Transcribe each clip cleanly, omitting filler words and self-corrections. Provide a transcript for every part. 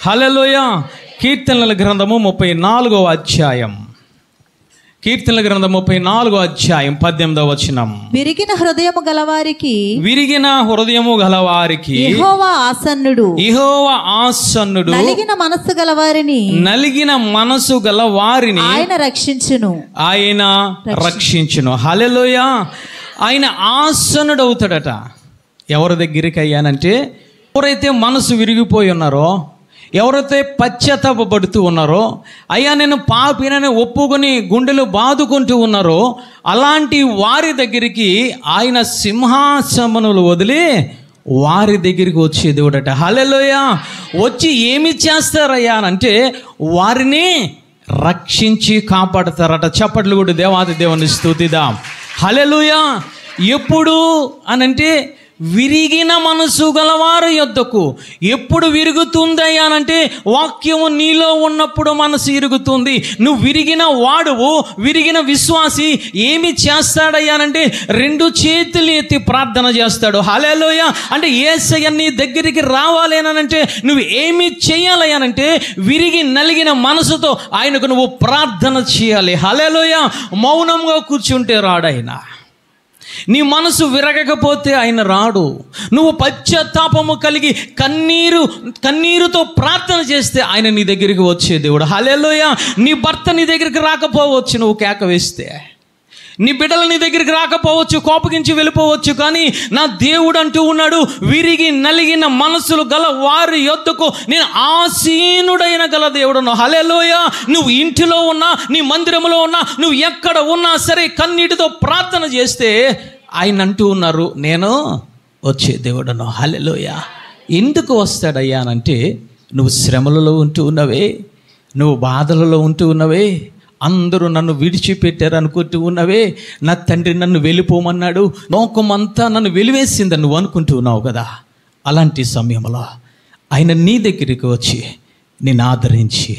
హల్లెలూయా. కీర్తనల గ్రంథము 34వ అధ్యాయం. కీర్తనల గ్రంథం 34వ అధ్యాయం 18వ వచనం. విరిగిన హృదయము గలవారికి యెహోవా ఆసన్నుడు, నలిగిన మనస్సు గలవారిని ఆయన రక్షించును. హల్లెలూయా. ఆయన ఆసన్నుడు అవుతాడట. ఎవరి దగ్గరికి అయ్యానంటే, ఎవరైతే మనసు విరిగిపోయి ఉన్నారో, ఎవరైతే పశ్చాత్తాపపడుతూ ఉన్నారో, అయ్యా నేను పాపినని ఒప్పుకొని గుండెలు బాదుకుంటూ ఉన్నారో, అలాంటి వారి దగ్గరికి ఆయన సింహాసనములు వదిలి వారి దగ్గరికి వచ్చే దేవుడట. హల్లెలూయా. వచ్చి ఏమి చేస్తారయ్యా అంటే వారిని రక్షించి కాపాడతారట. చప్పట్లు కూడా దేవాది దేవుని స్తుతిద్దాం. హల్లెలూయా. ఎప్పుడు అనంటే విరిగిన మనసు గలవారు యొద్దకు. ఎప్పుడు విరుగుతుంది అనంటే వాక్యము నీలో ఉన్నప్పుడు మనసు ఇరుగుతుంది. నువ్వు విరిగిన వాడువు, విరిగిన విశ్వాసి ఏమి చేస్తాడయ్యానంటే 2 చేతులు ఎత్తి ప్రార్థన చేస్తాడు. హల్లెలూయా. అంటే యేసయ్య నీ దగ్గరికి రావాలేనంటే నువ్వు ఏమి చేయాలయ్యానంటే విరిగి నలిగిన మనసుతో ఆయనకు నువ్వు ప్రార్థన చేయాలి. హల్లెలూయా. మౌనంగా కూర్చుంటే రాడాయన. నీ మనసు విరగకపోతే ఆయన రాడు. నువ్వు పశ్చాత్తాపము కలిగి కన్నీరుతో ప్రార్థన చేస్తే ఆయన నీ దగ్గరికి వచ్చే దేవుడు. హల్లెలూయా. నీ భర్త నీ దగ్గరికి రాకపోవచ్చు, నువ్వు కేక వేస్తే. నీ బిడ్డలు నీ దగ్గరికి రాకపోవచ్చు, కోపగించి వెళ్ళిపోవచ్చు. కానీ నా దేవుడు అంటూ ఉన్నాడు, విరిగి నలిగిన మనసులు గల వారి యొద్దకు నేను ఆసీనుడైన గల దేవుడును. హల్లెలూయా. నువ్వు ఇంటిలో ఉన్నా, నీ మందిరంలో ఉన్నా, నువ్వు ఎక్కడ ఉన్నా సరే కన్నీటితో ప్రార్థన చేస్తే ఆయన అంటూ ఉన్నారు, నేను వచ్చే దేవుడును. హల్లెలూయా. ఎందుకు వస్తాడయ్యానంటే నువ్వు శ్రమలలో ఉంటూ ఉన్నవే, నువ్వు బాధలలో ఉంటూ ఉన్నవే, అందరూ నన్ను విడిచిపెట్టారు అనుకుంటూ ఉన్నవే, నా తండ్రి నన్ను వెళ్ళిపోమన్నాడు, లోకమంతా నన్ను వెలివేసిందని నువ్వు అనుకుంటూ ఉన్నావు కదా. అలాంటి సమయంలో ఆయన నీ దగ్గరికి వచ్చి నిన్ను ఆదరించి,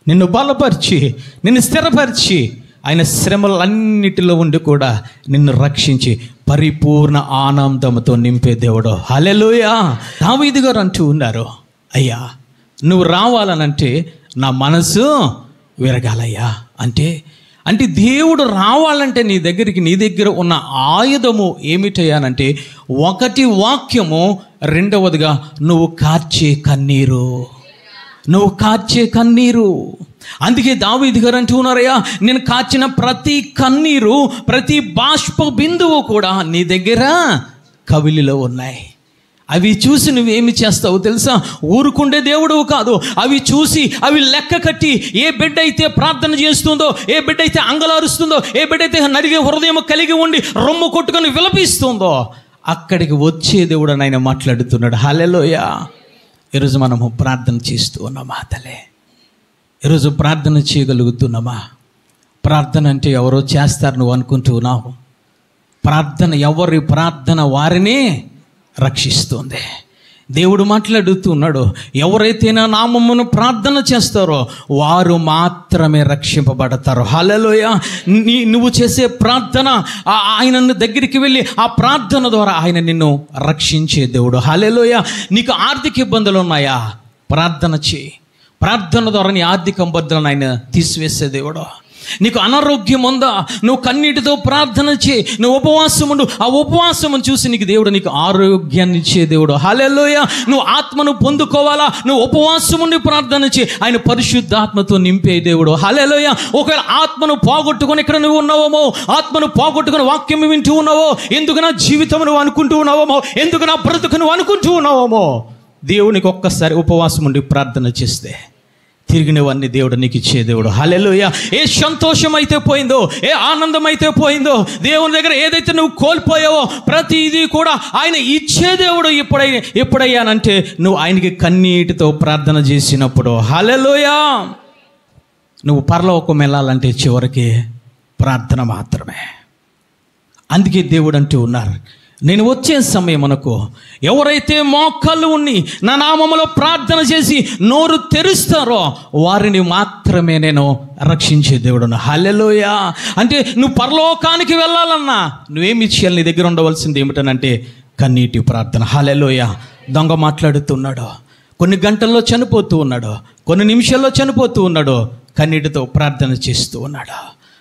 నిన్ను బలపరిచి, నిన్ను స్థిరపరిచి, ఆయన శ్రమలన్నిటిలో ఉండి కూడా నిన్ను రక్షించి పరిపూర్ణ ఆనందంతో నింపే దేవుడు. హల్లెలూయా. దావీదు గారు అంటూ ఉన్నారు, అయ్యా నువ్వు రావాలనంటే నా మనసు విరగాలయ్యా. అంటే దేవుడు రావాలంటే నీ దగ్గర ఉన్న ఆయుధము ఏమిటయ్యానంటే, 1 వాక్యము, 2వదిగా నువ్వు కార్చే కన్నీరు. అందుకే దావీదు గారు అంటూ ఉన్నారయ్యా, నేను కార్చిన ప్రతి కన్నీరు, ప్రతి బాష్ప బిందువు కూడా నీ దగ్గర కవిలిలో ఉన్నాయి. అవి చూసి నువ్వేమి చేస్తావు తెలుసా? ఊరుకుండే దేవుడువు కాదు. అవి చూసి అవి లెక్క కట్టి, ఏ బిడ్డ అయితే ప్రార్థన చేస్తుందో, ఏ బిడ్డ అయితే అంగలారుస్తుందో, ఏ బిడ్డ అయితే నడిగే హృదయం కలిగి ఉండి రొమ్ము కొట్టుకొని విలపిస్తుందో అక్కడికి వచ్చే దేవుడు అని ఆయన మాట్లాడుతున్నాడు. హల్లెలూయా. ఈరోజు మనము ప్రార్థన చేస్తూ ఉన్నామా తలే? ఈరోజు ప్రార్థన చేయగలుగుతున్నామా? ప్రార్థన అంటే ఎవరో చేస్తారు నువ్వు అనుకుంటూ ఉన్నావు. ఎవరి ప్రార్థన వారిని రక్షిస్తుంది. దేవుడు మాట్లాడుతూ ఉన్నాడు, ఎవరైతే నా నామమును ప్రార్థన చేస్తారో వారు మాత్రమే రక్షింపబడతారు. హల్లెలూయా. నువ్వు చేసే ప్రార్థన, ఆయన దగ్గరికి వెళ్ళి ఆ ప్రార్థన ద్వారా ఆయన నిన్ను రక్షించే దేవుడు. హల్లెలూయా. నీకు ఆర్థిక ఇబ్బందులు ఉన్నాయా? ప్రార్థన చేయి. ప్రార్థన ద్వారా నీ ఆర్థిక ఇబ్బందులను ఆయన తీసివేసే దేవుడు. నీకు అనారోగ్యం ఉందా? నువ్వు కన్నీటితో ప్రార్థన చేయి, నువ్వు ఉపవాసం ఉండు. ఆ ఉపవాసం చూసి దేవుడు నీకు ఆరోగ్యాన్ని ఇచ్చే దేవుడు. హల్లెలూయా. నువ్వు ఆత్మను పొందుకోవాలా? నువ్వు ఉపవాసం ఉండి ప్రార్థన చేయి, ఆయన పరిశుద్ధాత్మతో నింపే దేవుడు. హల్లెలూయా. ఒకవేళ ఆత్మను పోగొట్టుకొని ఇక్కడ నువ్వు ఉన్నావేమో, ఆత్మను పోగొట్టుకొని వాక్యం వింటూ ఉన్నావో, ఎందుకు నా జీవితం నువ్వు అనుకుంటూ ఉన్నావేమో, ఎందుకు నా బ్రతుకు నువ్వు అనుకుంటూ ఉన్నావేమో, దేవునికి ఒక్కసారి ఉపవాసం ఉండి ప్రార్థన చేస్తే తిరిగినవన్నీ దేవుడు నీకు ఇచ్చే దేవుడు. హల్లెలూయా. ఏ సంతోషం అయితే పోయిందో, ఏ ఆనందం అయితే పోయిందో, దేవుని దగ్గర ఏదైతే నువ్వు కోల్పోయావో ప్రతిదీ కూడా ఆయన ఇచ్చే దేవుడు. ఎప్పుడయ్యానంటే నువ్వు ఆయనకి కన్నీటితో ప్రార్థన చేసినప్పుడు. హల్లెలూయా. నువ్వు పరలోకం వెళ్ళాలంటే చివరికి ప్రార్థన మాత్రమే. అందుకే దేవుడు అంటూ ఉన్నారు, నేను వచ్చే సమయం అనుకో, ఎవరైతే మోకాళ్ళు ఉండి నా నామములో ప్రార్థన చేసి నోరు తెరుస్తారో వారిని మాత్రమే నేను రక్షించే దేవుడును. హల్లెలూయా. అంటే నువ్వు పరలోకానికి వెళ్ళాలన్నా నువ్వేమి చేయాలి? నీ దగ్గర ఉండవలసింది ఏమిటనంటే కన్నీటి ప్రార్థన. హల్లెలూయా. దొంగ మాట్లాడుతున్నాడు, కొన్ని గంటల్లో చనిపోతూ ఉన్నాడు, కొన్ని నిమిషాల్లో చనిపోతూ ఉన్నాడు, కన్నీటితో ప్రార్థన చేస్తూ ఉన్నాడు.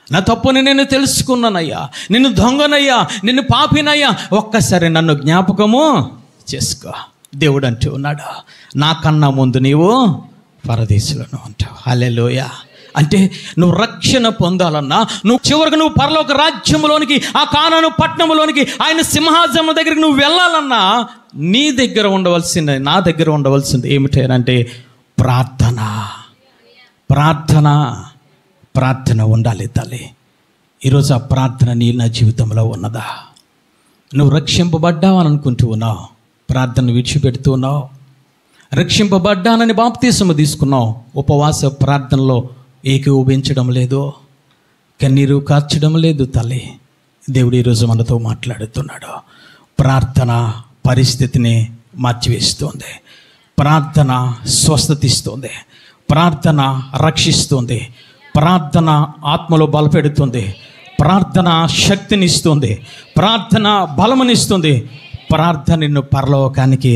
నా తప్పుని నేను తెలుసుకున్నానయ్యా, నిన్ను దొంగనయ్యా, నిన్ను పాపినయ్యా, ఒక్కసారి నన్ను జ్ఞాపకము చేసుకో. దేవుడు అంటూ ఉన్నాడు, నాకన్నా ముందు నీవు పరదేశంలోనూ ఉంటావు. హల్లెలూయా. అంటే నువ్వు రక్షణ పొందాలన్నా, నువ్వు చివరికి నువ్వు పరలోక రాజ్యంలోనికి, ఆ కానాను పట్టణంలోనికి, ఆయన సింహాసనం దగ్గరికి నువ్వు వెళ్ళాలన్నా నీ దగ్గర ఉండవలసింది, నా దగ్గర ఉండవలసింది ఏమిటంటే ప్రార్థన. ప్రార్థన ప్రార్థన ఉండాలి తల్లి. ఈరోజు ఆ ప్రార్థన నీ నా జీవితంలో ఉన్నదా? నువ్వు రక్షింపబడ్డావని అనుకుంటూ ఉన్నావు, ప్రార్థన విడిచిపెడుతూ ఉన్నావు. రక్షింపబడ్డానని బాప్తీసము తీసుకున్నావు, ఉపవాస ప్రార్థనలో ఏకీభవించడం లేదు, కన్నీరు కార్చడం లేదు తల్లి. దేవుడు ఈరోజు మనతో మాట్లాడుతున్నాడు. ప్రార్థన పరిస్థితిని మార్చివేస్తుంది, ప్రార్థన స్వస్థత ఇస్తుంది, ప్రార్థన రక్షిస్తుంది, ప్రార్థన ఆత్మలో బలపెడుతుంది, ప్రార్థన శక్తినిస్తుంది, ప్రార్థన బలమునిస్తుంది, ప్రార్థన నిన్ను పరలోకానికి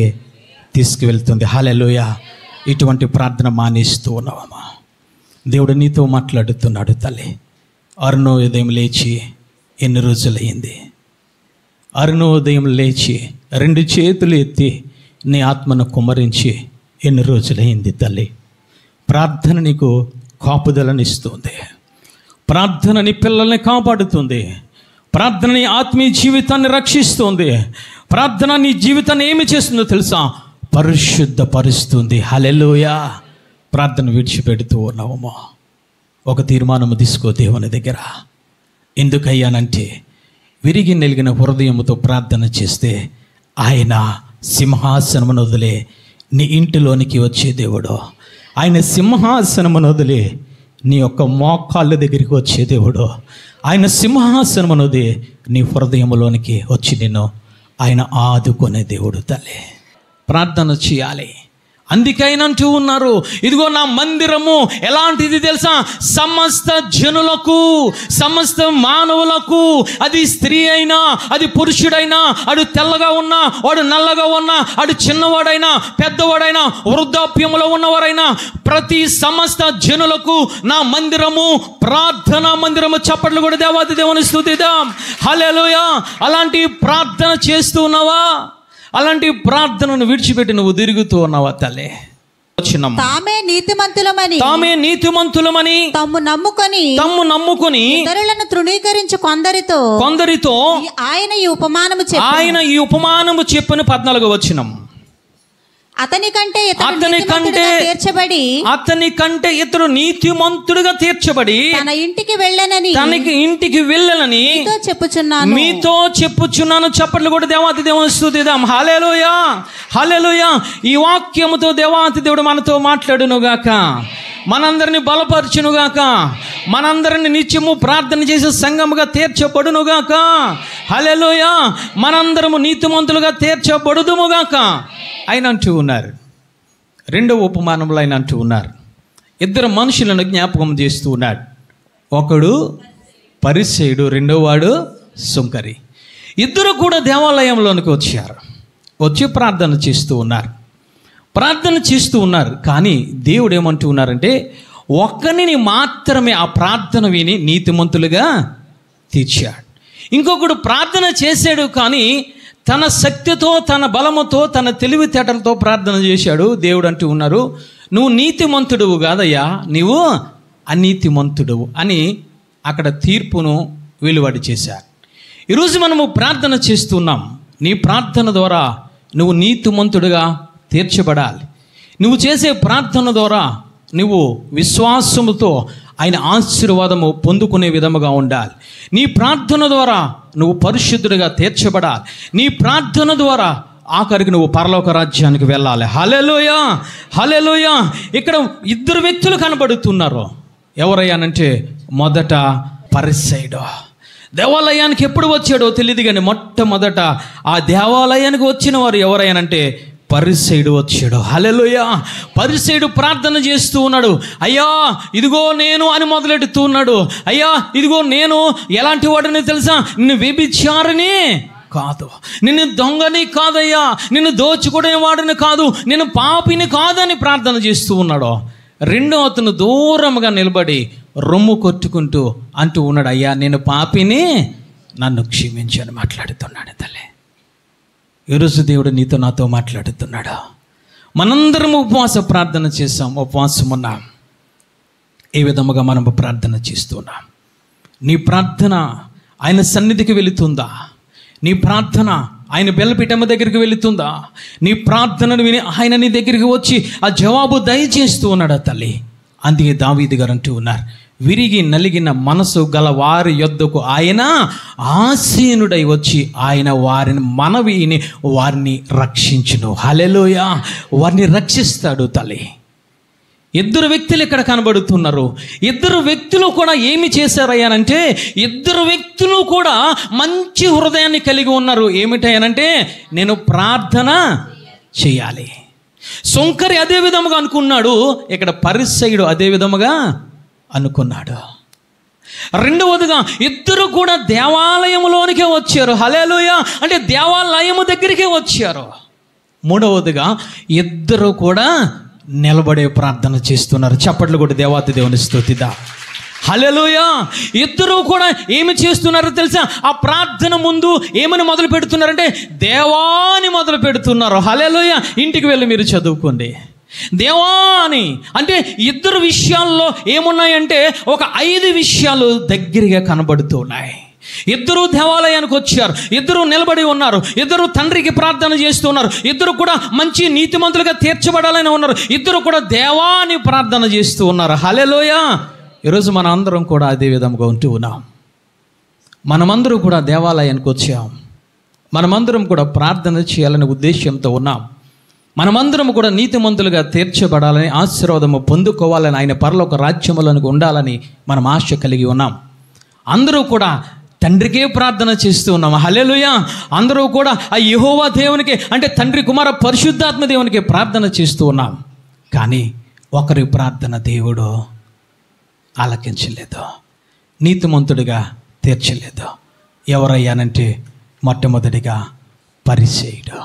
తీసుకువెళ్తుంది. హల్లెలూయా. ఇటువంటి ప్రార్థన మానేస్తూ ఉన్నావమ్మా. దేవుడు నీతో మాట్లాడుతున్నాడు తల్లి. అరుణోదయం లేచి ఎన్ని రోజులయ్యింది? అరుణోదయం లేచి 2 చేతులు ఎత్తి నీ ఆత్మను కుమ్మరించి ఎన్ని రోజులయ్యింది తల్లి? ప్రార్థన నీకు కాపుదలనిస్తుంది, ప్రార్థన నీ పిల్లల్ని కాపాడుతుంది, ప్రార్థన నీ ఆత్మీయ జీవితాన్ని రక్షిస్తుంది, ప్రార్థన నీ జీవితాన్ని ఏమి చేస్తుందో తెలుసా? పరిశుద్ధపరుస్తుంది. హల్లెలూయా. ప్రార్థన విడిచిపెడుతూ ఉన్నామో ఒక తీర్మానము తీసుకో దేవుని దగ్గర. ఎందుకయ్యానంటే విరిగి నెలిగిన హృదయముతో ప్రార్థన చేస్తే ఆయన సింహాసనమును వదిలే నీ ఇంటిలోనికి వచ్చే దేవుడు, ఆయన సింహాసనమును వదిలే నీ యొక్క మోకాళ్ళ దగ్గరికి వచ్చే దేవుడు, ఆయన సింహాసనమును వదిలే నీ హృదయములోనికి వచ్చి నిన్ను ఆయన ఆదుకునే దేవుడు తల్లి. ప్రార్థన చేయాలి. అందుకైనంటూ ఉన్నారు, ఇదిగో నా మందిరము ఎలాంటిది తెలుసా? సమస్త జనులకు, సమస్త మానవులకు, అది స్త్రీ అయినా, అది పురుషుడైనా, అడు తెల్లగా ఉన్నా, వాడు నల్లగా ఉన్నా, అడు చిన్నవాడైనా, పెద్దవాడైనా, వృద్ధాప్యములో ఉన్నవారైనా, ప్రతి సమస్త జనులకు నా మందిరము ప్రార్థనా మందిరము. చప్పట్లు కూడా దేవాది దేవుని స్తుతిద్దాం. హల్లెలూయా. అలాంటి ప్రార్థన చేస్తూ ఉన్నావా? అలాంటి ప్రార్థనను విడిచిపెట్టి నువ్వు తిరుగుతూ ఉన్నావా తల్లి? తామే నీతిమంతులమని తమ్ము నమ్ముకొని ఇతరులను తృణీకరించు కొందరితో ఆయన ఈ ఉపమానము చెప్పిన 14వ వచనం. అతని కంటే ఇతడు నీతిమంతుడుగా తీర్చబడి తనకి ఇంటికి వెళ్ళనని మీతో చెప్పుచున్నాను. చప్పట్లు కూడా దేవాతి దేవుని స్తుతిద్దాం. హల్లెలూయా. హల్లెలూయా. ఈ వాక్యముతో దేవాతి దేవుడు మనతో మాట్లాడునుగాక, మనందరిని బలపరచునుగాక, మనందరిని నిత్యము ప్రార్థన చేసే సంఘముగా తీర్చబడునుగాక. హల్లెలూయా. మనందరము నీతిమంతులుగా తీర్చబడుదుముగాక. ఆయన అంటూ ఉన్నారు. 2వ ఉపమానంలో ఆయన అంటూ ఉన్నారు, 2 మనుషులను జ్ఞాపకం చేస్తూ ఉన్నాడు. ఒకడు పరిసయ్యుడు, 2వ వాడు సుంకరి. 2 కూడా దేవాలయంలోనికి వచ్చి ప్రార్థన చేస్తూ ఉన్నారు. కానీ దేవుడు ఏమంటూ ఉన్నారంటే, ఒక్కరిని మాత్రమే ఆ ప్రార్థన విని నీతిమంతులుగా తీర్చాడు. ఇంకొకడు ప్రార్థన చేశాడు, కానీ తన శక్తితో, తన బలముతో, తన తెలివితేటలతో ప్రార్థన చేశాడు. దేవుడు అంటూ ఉన్నారు, నువ్వు నీతిమంతుడువు కాదయ్యా, నీవు అనీతిమంతుడువు అని అక్కడ తీర్పును వెలువడి చేశారు. ఈరోజు మనము ప్రార్థన చేస్తున్నాం. నీ ప్రార్థన ద్వారా నువ్వు నీతిమంతుడుగా తీర్చబడాలి. నువ్వు చేసే ప్రార్థన ద్వారా నువ్వు విశ్వాసముతో ఆయన ఆశీర్వాదము పొందుకునే విధముగా ఉండాలి. నీ ప్రార్థన ద్వారా నువ్వు పరిశుద్ధుడిగా తీర్చబడాలి. నీ ప్రార్థన ద్వారా ఆఖరికి నువ్వు పరలోక రాజ్యానికి వెళ్ళాలి. హల్లెలూయా. హల్లెలూయా. ఇక్కడ 2 వ్యక్తులు కనబడుతున్నారు. ఎవరయ్యానంటే, మొదట పరిసయ్యుడు. దేవాలయానికి ఎప్పుడు వచ్చాడో తెలియదు, కానీ మొట్టమొదట ఆ దేవాలయానికి వచ్చిన వారు ఎవరయ్యానంటే పరిసయ్యుడు వచ్చాడు. హల్లెలూయా. పరిసయ్యుడు ప్రార్థన చేస్తూ ఉన్నాడు. అయ్యా ఇదిగో నేను అని మొదలెడుతూ ఉన్నాడు. అయ్యా ఇదిగో నేను ఎలాంటి వాడిని తెలుసా? నిన్ను వ్యభిచారిని కాదు, నిన్ను దొంగని కాదయ్యా, నిన్ను దోచుకునే వాడిని కాదు, నేను పాపిని కాదని ప్రార్థన చేస్తూ ఉన్నాడు. రెండో అతను దూరంగా నిలబడి రొమ్ము కొట్టుకుంటూ అంటూ ఉన్నాడు, అయ్యా నేను పాపిని, నన్ను క్షమించని మాట్లాడుతున్నాడు. తల్లి, ఈరోజు దేవుడు నీతో నాతో మాట్లాడుతున్నాడు. మనందరం ఉపవాస ప్రార్థన చేసాం, ఉపవాసం ఉన్నాం. ఏ విధముగా మనం ప్రార్థన చేస్తున్నాం? నీ ప్రార్థన ఆయన సన్నిధికి వెళుతుందా? నీ ప్రార్థన ఆయన బెల్లపీఠమ్మ దగ్గరికి వెళుతుందా? నీ ప్రార్థనను విని ఆయన నీ దగ్గరికి వచ్చి ఆ జవాబు దయచేస్తూ ఉన్నాడా తల్లి? అందుకే దావీదు గారు అంటూ ఉన్నారు, విరిగి నలిగిన మనసు గల వారి యొద్దకు ఆయన ఆసీనుడై వచ్చి ఆయన వారిని మనవిని వారిని రక్షించును. హల్లెలూయా! వారిని రక్షిస్తాడు తల్లి. ఇద్దరు వ్యక్తులు ఇక్కడ కనబడుతున్నారు. ఇద్దరు వ్యక్తులు కూడా ఏమి చేశారయ్యానంటే, ఇద్దరు వ్యక్తులు కూడా మంచి హృదయాన్ని కలిగి ఉన్నారు. ఏమిటయ్యానంటే, నేను ప్రార్థన చేయాలి. సొంకరి అదే విధముగా అనుకున్నాడు, ఇక్కడ పరిసయ్యుడు అదే విధముగా అనుకున్నాడు. రెండవదిగా ఇద్దరు కూడా దేవాలయంలోనికే వచ్చారు. హల్లెలూయా! అంటే దేవాలయము దగ్గరికే వచ్చారు. మూడవదిగా ఇద్దరు కూడా నిలబడే ప్రార్థన చేస్తున్నారు. చప్పట్లు కూడా దేవాతి దేవుని స్తుతిదా. హల్లెలూయా! ఇద్దరు కూడా ఏమి చేస్తున్నారో తెలుసా? ఆ ప్రార్థన ముందు ఏమని మొదలు పెడుతున్నారంటే, దేవాని మొదలు పెడుతున్నారు. హల్లెలూయా! ఇంటికి వెళ్ళి మీరు చదువుకోండి. దేవాని అంటే ఇద్దరు విషయాల్లో ఏమున్నాయంటే, ఒక 5 విషయాలు దగ్గరగా కనబడుతూ ఉన్నాయి. ఇద్దరు దేవాలయానికి వచ్చారు, ఇద్దరు నిలబడి ఉన్నారు, ఇద్దరు తండ్రికి ప్రార్థన చేస్తున్నారు, ఇద్దరు కూడా మంచి నీతిమంతులుగా తీర్చబడాలని ఉన్నారు, ఇద్దరు కూడా దేవాని ప్రార్థన చేస్తూ ఉన్నారు. హల్లెలూయా! ఈరోజు మన అందరం కూడా అదే విధంగా ఉంటూ ఉన్నాం. మనమందరం కూడా దేవాలయానికి వచ్చాం. మనమందరం కూడా ప్రార్థన చేయాలనే ఉద్దేశంతో ఉన్నాం. మనమందరం కూడా నీతిమంతులుగా తీర్చబడాలని, ఆశీర్వాదము పొందుకోవాలని, ఆయన పరలోక రాజ్యములకు ఉండాలని మనం ఆశ కలిగి ఉన్నాం. అందరూ కూడా తండ్రికే ప్రార్థన చేస్తూ ఉన్నాం. హల్లెలూయా! అందరూ కూడా ఆ యెహోవా దేవునికి అంటే తండ్రి, కుమార, పరిశుద్ధాత్మ దేవునికి ప్రార్థన చేస్తూ ఉన్నాం. కానీ ఒకరి ప్రార్థన దేవుడు ఆలకించలేదు, నీతిమంతుడిగా తీర్చలేదు. ఎవరయ్యానంటే మొట్టమొదటిగా పరిసయ్యుడు.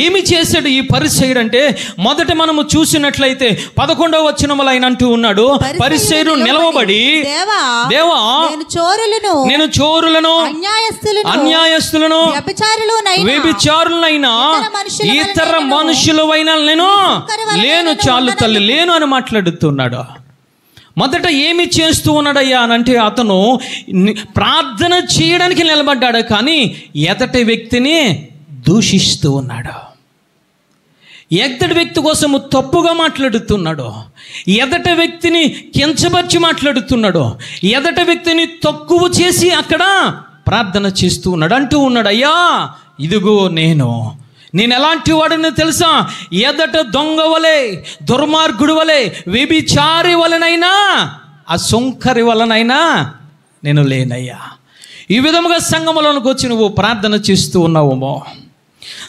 ఏమి చేశాడు ఈ పరిసయ్యుడు అంటే, మొదట మనము చూసినట్లయితే 11వ వచనములో ఆయన అంటూ ఉన్నాడు, పరిసయ్యుడు నిలవబడి, దేవా నేను చోరులను అన్యాయస్తులను వ్యభిచారులైన ఇతర మనుషులైన లేను చాలు తల్లి లేను అని మాట్లాడుతున్నాడు. మొదట ఏమి చేస్తూ ఉన్నాడయ్యా అనంటే, అతను ప్రార్థన చేయడానికి నిలబడ్డాడు, కానీ ఎదటి వ్యక్తిని దూషిస్తూ ఉన్నాడు. ఎదటి వ్యక్తి కోసము తప్పుగా మాట్లాడుతున్నాడు, ఎదటి వ్యక్తిని కించపరిచి మాట్లాడుతున్నాడు, ఎదటి వ్యక్తిని తక్కువ చేసి అక్కడ ప్రార్థన చేస్తూ ఉన్నాడు. అంటూ ఉన్నాడు, అయ్యా ఇదిగో నేను ఎలాంటి వాడిని తెలుసా? ఎదట దొంగ వలె, దుర్మార్గుడు వలె, వ్యభిచారి వలనైనా, అసొంకరి వలనైనా నేను లేనయ్యా. ఈ విధముగా సంఘములోనికి వచ్చి నువ్వు ప్రార్థన చేస్తూ ఉన్నావేమో.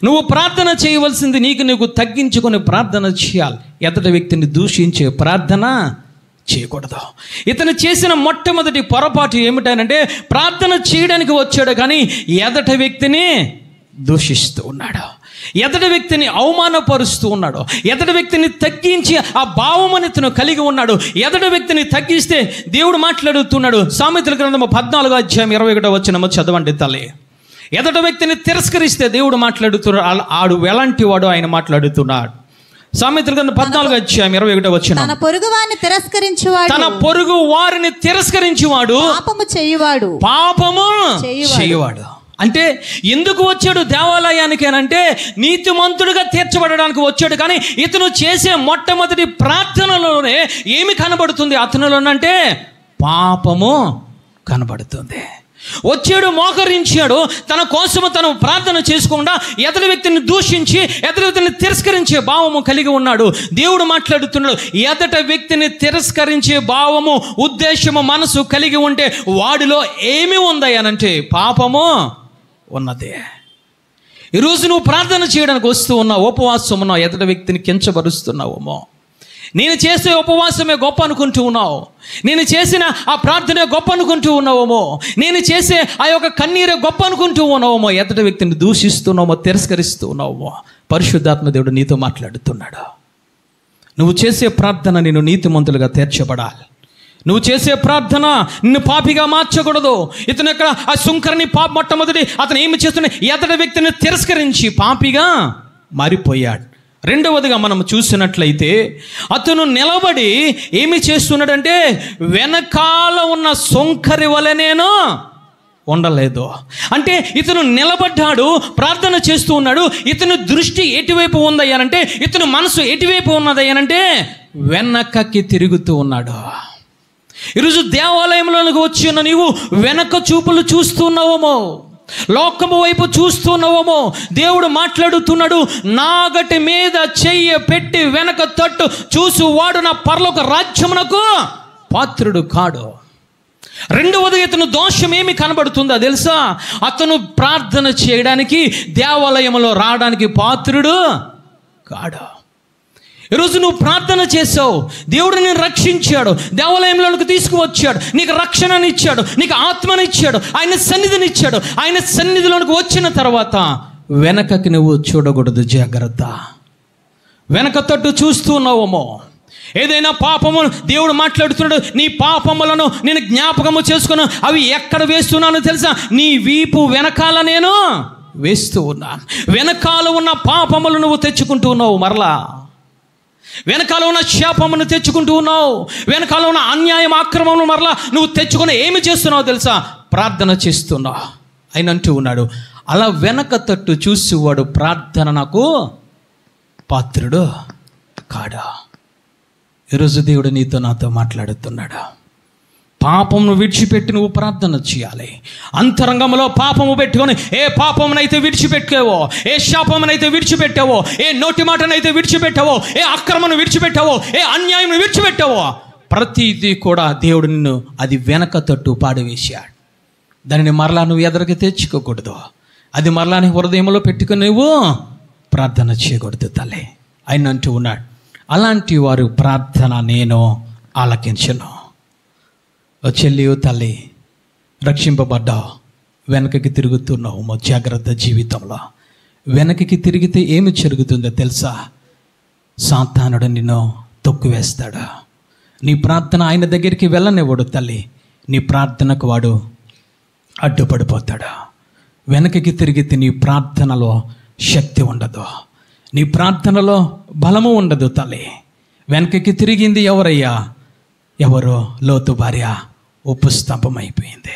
నువ్వు ప్రార్థన చేయవలసింది నీకు తగ్గించుకొని ప్రార్థన చేయాలి. ఎదటి వ్యక్తిని దూషించే ప్రార్థన చేయకూడదు. ఇతను చేసిన మొట్టమొదటి పొరపాటు ఏమిటంటే, ప్రార్థన చేయడానికి వచ్చాడు కానీ ఎదటి వ్యక్తిని దూషిస్తూ ఉన్నాడు, ఎదటి వ్యక్తిని అవమానపరుస్తూ ఉన్నాడు, ఎదటి వ్యక్తిని తగ్గించి ఆ భావమని ఇతను కలిగి ఉన్నాడు. ఎదటి వ్యక్తిని తగ్గిస్తే దేవుడు మాట్లాడుతున్నాడు. సామెతల గ్రంథము 14వ అధ్యాయం 21వ వచనము చదవండి తల్లి. ఎదటి వ్యక్తిని తిరస్కరిస్తే దేవుడు మాట్లాడుతున్నాడు. ఆడు ఎలాంటి వాడు ఆయన మాట్లాడుతున్నాడు. సామెతల గ్రంథం 14వ అధ్యాయం 21వ వచనం, తన పొరుగు వారిని తిరస్కరించువాడు పాపము చేయువాడు. అంటే ఎందుకు వచ్చాడు దేవాలయానికి అనంటే, నీతిమంతుడిగా తీర్చబడడానికి వచ్చాడు. కానీ ఇతను చేసే మొట్టమొదటి ప్రార్థనలోనే ఏమి కనబడుతుంది అతనిలోనంటే, పాపము కనబడుతుంది. వచ్చాడు, మోకరించాడు, తన కోసము తను ప్రార్థన చేసుకోకుండా ఎదటి వ్యక్తిని దూషించి ఎదటి వ్యక్తిని తిరస్కరించే భావము కలిగి ఉన్నాడు. దేవుడు మాట్లాడుతున్నాడు, ఎదట వ్యక్తిని తిరస్కరించే భావము, ఉద్దేశము, మనసు కలిగి ఉంటే వాడిలో ఏమి ఉందయ్యానంటే పాపము ఉన్నదే. ఈరోజు నువ్వు ప్రార్థన చేయడానికి వస్తూ ఉన్నావు, ఉపవాసం ఉన్నావు, ఎదటి వ్యక్తిని కించబరుస్తున్నావేమో, నేను చేసే ఉపవాసమే గొప్ప అనుకుంటూ ఉన్నావు, నేను చేసిన ఆ ప్రార్థనే గొప్ప అనుకుంటూ ఉన్నావేమో, నేను చేసే ఆ యొక్క కన్నీరే గొప్ప అనుకుంటూ ఉన్నావేమో, ఎదుటి వ్యక్తిని దూషిస్తున్నామో, తిరస్కరిస్తూ ఉన్నావేమో. పరిశుద్ధాత్మ దేవుడు నీతో మాట్లాడుతున్నాడు. నువ్వు చేసే ప్రార్థన నిన్ను నీతిమంతులుగా తీర్చబడాలి. నువ్వు చేసే ప్రార్థన నిన్ను పాపిగా మార్చకూడదు. ఇతను ఇక్కడ ఆ సుంకరని మొట్టమొదటి అతను ఏమి చేస్తున్నా, ఎదుటి వ్యక్తిని తిరస్కరించి పాపిగా మారిపోయాడు. రెండవదిగా మనం చూసినట్లయితే అతను నిలబడి ఏమి చేస్తున్నాడంటే వెనకాల ఉన్న సుంకరి వలె నేను ఉండలేదు. అంటే ఇతను నిలబడ్డాడు, ప్రార్థన చేస్తూ ఉన్నాడు. ఇతని దృష్టి ఎటువైపు ఉందయ్యానంటే, ఇతను మనసు ఎటువైపు ఉన్నదయ్యానంటే వెనకకి తిరుగుతూ ఉన్నాడు. ఈరోజు దేవాలయంలోనికి వచ్చి ఉన్న నీవు వెనక చూపులు చూస్తున్నావేమో, లోకము వైపు చూస్తున్నావేమో. దేవుడు మాట్లాడుతున్నాడు, నాగటి మీద చెయ్యి పెట్టి వెనక తట్టు చూసువాడు నా పరలోక రాజ్యమునకు పాత్రుడు కాడు. రెండవది, ఇతను దోషం ఏమి కనబడుతుందో తెలుసా? అతను ప్రార్థన చేయడానికి, దేవాలయంలో రావడానికి పాత్రుడు కాడు. ఈరోజు నువ్వు ప్రార్థన చేసావు, దేవుడు నిన్ను రక్షించాడు, దేవాలయంలోకి తీసుకువచ్చాడు, నీకు రక్షణని ఇచ్చాడు, నీకు ఆత్మనిచ్చాడు, ఆయన సన్నిధిని ఇచ్చాడు. ఆయన సన్నిధిలోనికి వచ్చిన తర్వాత వెనకకి నువ్వు చూడకూడదు. జాగ్రత్త. వెనక తట్టు చూస్తున్నావేమో, ఏదైనా పాపము దేవుడు మాట్లాడుతున్నాడు, నీ పాపములను నేను జ్ఞాపకము చేసుకున్నా, అవి ఎక్కడ వేస్తున్నానో తెలుసా? నీ వీపు వెనకాల నేను వేస్తూ ఉన్నాను. వెనకాల ఉన్న పాపములు నువ్వు తెచ్చుకుంటూ ఉన్నావు, మరలా వెనకాల ఉన్న శాపమును తెచ్చుకుంటూ ఉన్నావు, వెనకాల ఉన్న అన్యాయం అక్రమమును మరలా నువ్వు తెచ్చుకుని ఏమి చేస్తున్నావు తెలుసా? ప్రార్థన చేస్తున్నావు. ఆయన అంటూ ఉన్నాడు, అలా వెనక తట్టు చూసేవాడు ప్రార్థన నాకు పాత్రుడు కాడా. ఈరోజు దేవుడు నీతో నాతో మాట్లాడుతున్నాడు. పాపమును విడిచిపెట్టి నువ్వు ప్రార్థన చేయాలి. అంతరంగంలో పాపము పెట్టుకొని ఏ పాపమునైతే విడిచిపెట్టావో, ఏ శాపమునైతే విడిచిపెట్టావో, ఏ నోటి మాటనైతే విడిచిపెట్టావో, ఏ అక్రమను విడిచిపెట్టావో, ఏ అన్యాయం విడిచిపెట్టావో, ప్రతిదీ కూడా దేవుడు నిన్ను అది వెనక తట్టు పాడవేశాడు. దానిని మరలా నువ్వు ఎదురుకి తెచ్చుకోకూడదు. అది మరలా నీ హృదయంలో పెట్టుకుని నువ్వు ప్రార్థన చేయకూడదు తల్లి. ఆయన అంటూ ఉన్నాడు, అలాంటి వారు ప్రార్థన నేను ఆలకించను. చెల్లియో తల్లి, రక్షింపబడ్డావు, వెనకకి తిరుగుతున్నావు. జాగ్రత్త. జీవితంలో వెనకకి తిరిగితే ఏమి జరుగుతుందో తెలుసా? సాతానుడు నిన్ను తొక్కివేస్తాడు. నీ ప్రార్థన ఆయన దగ్గరికి వెళ్ళనివ్వడు తల్లి. నీ ప్రార్థనకు వాడు అడ్డుపడిపోతాడు. వెనకకి తిరిగితే నీ ప్రార్థనలో శక్తి ఉండదు, నీ ప్రార్థనలో బలము ఉండదు తల్లి. వెనకకి తిరిగింది ఎవరయ్యా? ఎవరో లోతు భార్య ఉప్పు స్తంభం అయిపోయింది.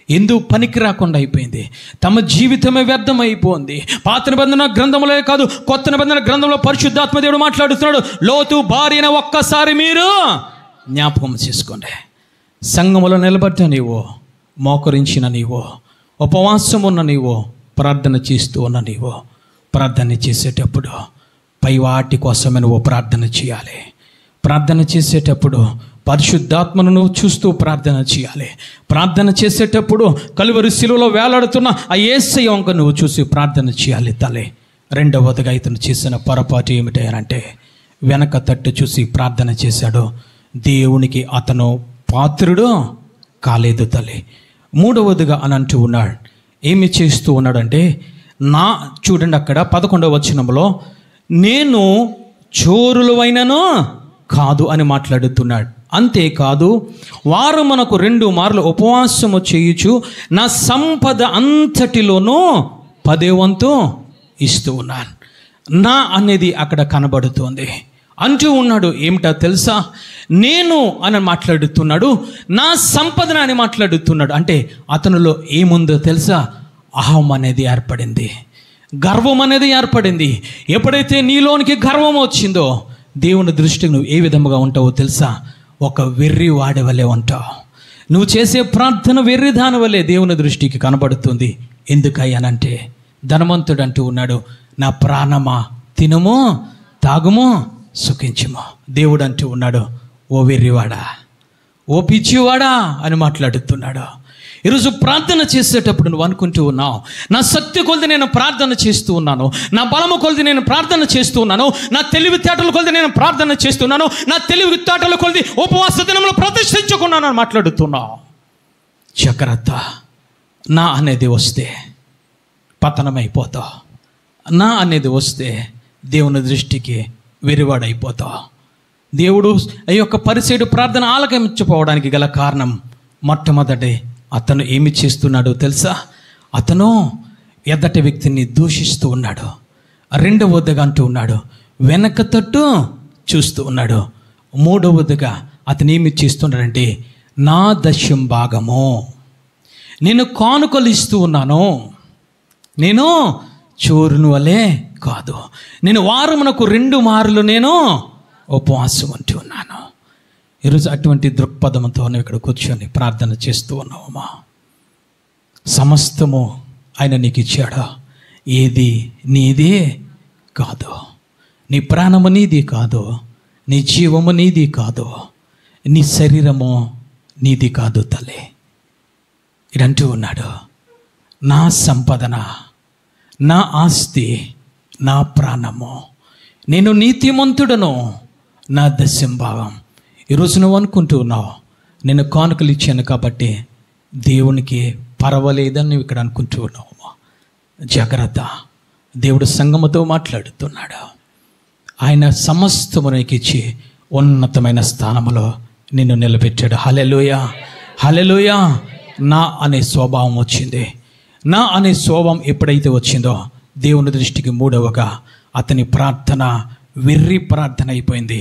ఎందుకు పనికి రాకుండా అయిపోయింది. తమ జీవితమే వ్యర్థమైపోయింది. పాత నిబంధన గ్రంథంలో కాదు, కొత్త నిబంధన గ్రంథంలో పరిశుద్ధాత్మ దేవుడు మాట్లాడుతున్నాడు. లోతు భార్యను ఒక్కసారి మీరు జ్ఞాపకం చేసుకోండి. సంఘములో నిలబడ్డ నీవు, మోకరించిన నీవు, ఉపవాసం ఉన్న నీవు, ప్రార్థన చేస్తూ ఉన్న నీవు, ప్రార్థన చేసేటప్పుడు పై వాటి కోసమే నువ్వు ప్రార్థన చేయాలి. ప్రార్థన చేసేటప్పుడు పరిశుద్ధాత్మను నువ్వు చూస్తూ ప్రార్థన చేయాలి. ప్రార్థన చేసేటప్పుడు కలువరి శిలువలో వేలాడుతున్న ఆ యేసయ్య వంక నువ్వు చూసి ప్రార్థన చేయాలి తల్లి. రెండవదిగా ఇతను చేసిన పొరపాటు ఏమిటంటే వెనక తట్టు చూసి ప్రార్థన చేశాడు. దేవునికి అతను పాత్రుడు కాలేదు తల్లి. మూడవదిగా అని అంటూ ఉన్నాడు. ఏమి చేస్తూ ఉన్నాడంటే చూడండి అక్కడ 11వ వచనంలో, నేను చోరులవైనను కాదు అని మాట్లాడుతున్నాడు. అంతేకాదు, వారు మనకు 2 మార్లు ఉపవాసము చేయుచు నా సంపద అంతటిలోనూ 10వ వంతు ఇస్తూ ఉన్నాను. నా అనేది అక్కడ కనబడుతోంది. అంటూ ఉన్నాడు. ఏమిటో తెలుసా? నేను అని మాట్లాడుతున్నాడు, నా సంపదన అని మాట్లాడుతున్నాడు. అంటే అతనిలో ఏముందో తెలుసా? అహం అనేది ఏర్పడింది, గర్వం అనేది ఏర్పడింది. ఎప్పుడైతే నీలోనికి గర్వం వచ్చిందో దేవుని దృష్టికి నువ్వు ఏ విధముగా ఉంటావో తెలుసా? ఒక వెర్రి వాడి వలె ఉంటావు. నువ్వు చేసే ప్రార్థన వెర్రి దాని వలె దేవుని దృష్టికి కనబడుతుంది. ఎందుకయ్యానంటే ధనవంతుడు అంటూ ఉన్నాడు, నా ప్రాణమా తినుము, తాగుము, సుఖించుము. దేవుడు అంటూ ఉన్నాడు, ఓ వెర్రివాడా, ఓ పిచ్చివాడా అని మాట్లాడుతున్నాడు. ఈరోజు ప్రార్థన చేసేటప్పుడు నువ్వు అనుకుంటూ ఉన్నావు, నా శక్తి కొలిది నేను ప్రార్థన చేస్తూ ఉన్నాను, నా బలము కొలిది నేను ప్రార్థన చేస్తూ ఉన్నాను, నా తెలివితేటల కొలిది నేను ప్రార్థన చేస్తున్నాను, నా తెలివితేటల కొలిది ఉపవాస దినంలో ప్రతిష్ఠించుకున్నాను అని మాట్లాడుతున్నావు. జాగ్రత్త. నా అనేది వస్తే పతనమైపోతావు. నా అనేది వస్తే దేవుని దృష్టికి వెరివాడైపోతావు. దేవుడు ఈ యొక్క పరిసయ్యుడు ప్రార్థన ఆలకించకపోవడానికి గల కారణం మొట్టమొదటి అతను ఏమి చేస్తున్నాడో తెలుసా? అతను ఎదటి వ్యక్తిని దూషిస్తూ ఉన్నాడు. రెండవదిగా అంటూ ఉన్నాడు, వెనక తట్టు చూస్తూ ఉన్నాడు. మూడవదిగా అతను ఏమి చేస్తున్నాడంటే, నా దశం భాగము నేను కానుకలు ఇస్తూ ఉన్నాను, నేను చోరును వలే కాదు, నేను వారమునకు 2 మార్లు నేను ఉపవాసం అంటూ ఉన్నాను. ఈరోజు అటువంటి దృక్పథంతో నువ్వు ఇక్కడ కూర్చొని ప్రార్థన చేస్తూ ఉన్నావమ్మా. సమస్తము ఆయన నీకు ఇచ్చాడా? ఏది నీదే కాదు, నీ ప్రాణము నీది కాదు, నీ జీవము నీది కాదు, నీ శరీరము నీది కాదు తల్లి. ఇదంటూ ఉన్నాడు, నా సంపదన, నా ఆస్తి, నా ప్రాణము, నేను నీతిమంతుడను, నా దశంభాగం. ఈరోజు నువ్వు అనుకుంటూ ఉన్నావు, నేను కానుకలు ఇచ్చాను కాబట్టి దేవునికి పర్వాలేదని నువ్వు ఇక్కడ అనుకుంటూ ఉన్నావు. జాగ్రత్త. దేవుడు సంఘముతో మాట్లాడుతున్నాడు. ఆయన సమస్తము నీకు ఇచ్చి ఉన్నతమైన స్థానంలో నిన్ను నిలబెట్టాడు. హల్లెలూయా, హల్లెలూయా. నా అనే స్వభావం వచ్చింది. నా అనే స్వభావం ఎప్పుడైతే వచ్చిందో దేవుని దృష్టికి మూడవగా అతని ప్రార్థన వెర్రి ప్రార్థన అయిపోయింది.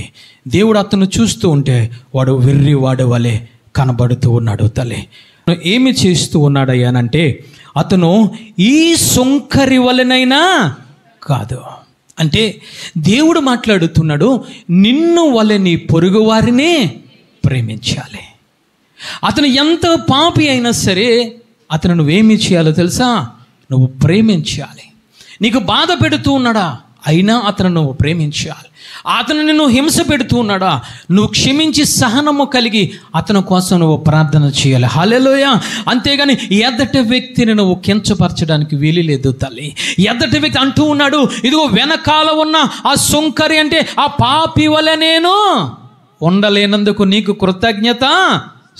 దేవుడు అతను చూస్తూ ఉంటే వాడు వెర్రి వాడు వలె కనబడుతూ ఉన్నాడు తల్లి. ఏమి చేస్తూ ఉన్నాడయ్యానంటే, అతను ఈ సొంకరి వలెనైనా కాదు. అంటే దేవుడు మాట్లాడుతున్నాడు, నిన్ను వలె నీ పొరుగు వారిని ప్రేమించాలి. అతను ఎంత పాపి అయినా సరే అతను నువ్వేమి చేయాలో తెలుసా? నువ్వు ప్రేమించాలి. నీకు బాధ పెడుతూ ఉన్నాడా? అయినా అతను నువ్వు ప్రేమించాలి. అతను నిన్ను హింస పెడుతూ ఉన్నాడా? నువ్వు క్షమించి సహనము కలిగి అతని కోసం నువ్వు ప్రార్థన చేయాలి. హల్లెలూయా. అంతేగాని ఎదటి వ్యక్తిని నువ్వు కించపరచడానికి వీలు లేదు తల్లి. ఎదటి వ్యక్తి అంటూ ఉన్నాడు, ఇదిగో వెనకాల ఉన్న ఆ సొంకరి అంటే ఆ పాపి వలె నేను ఉండలేనందుకు నీకు కృతజ్ఞత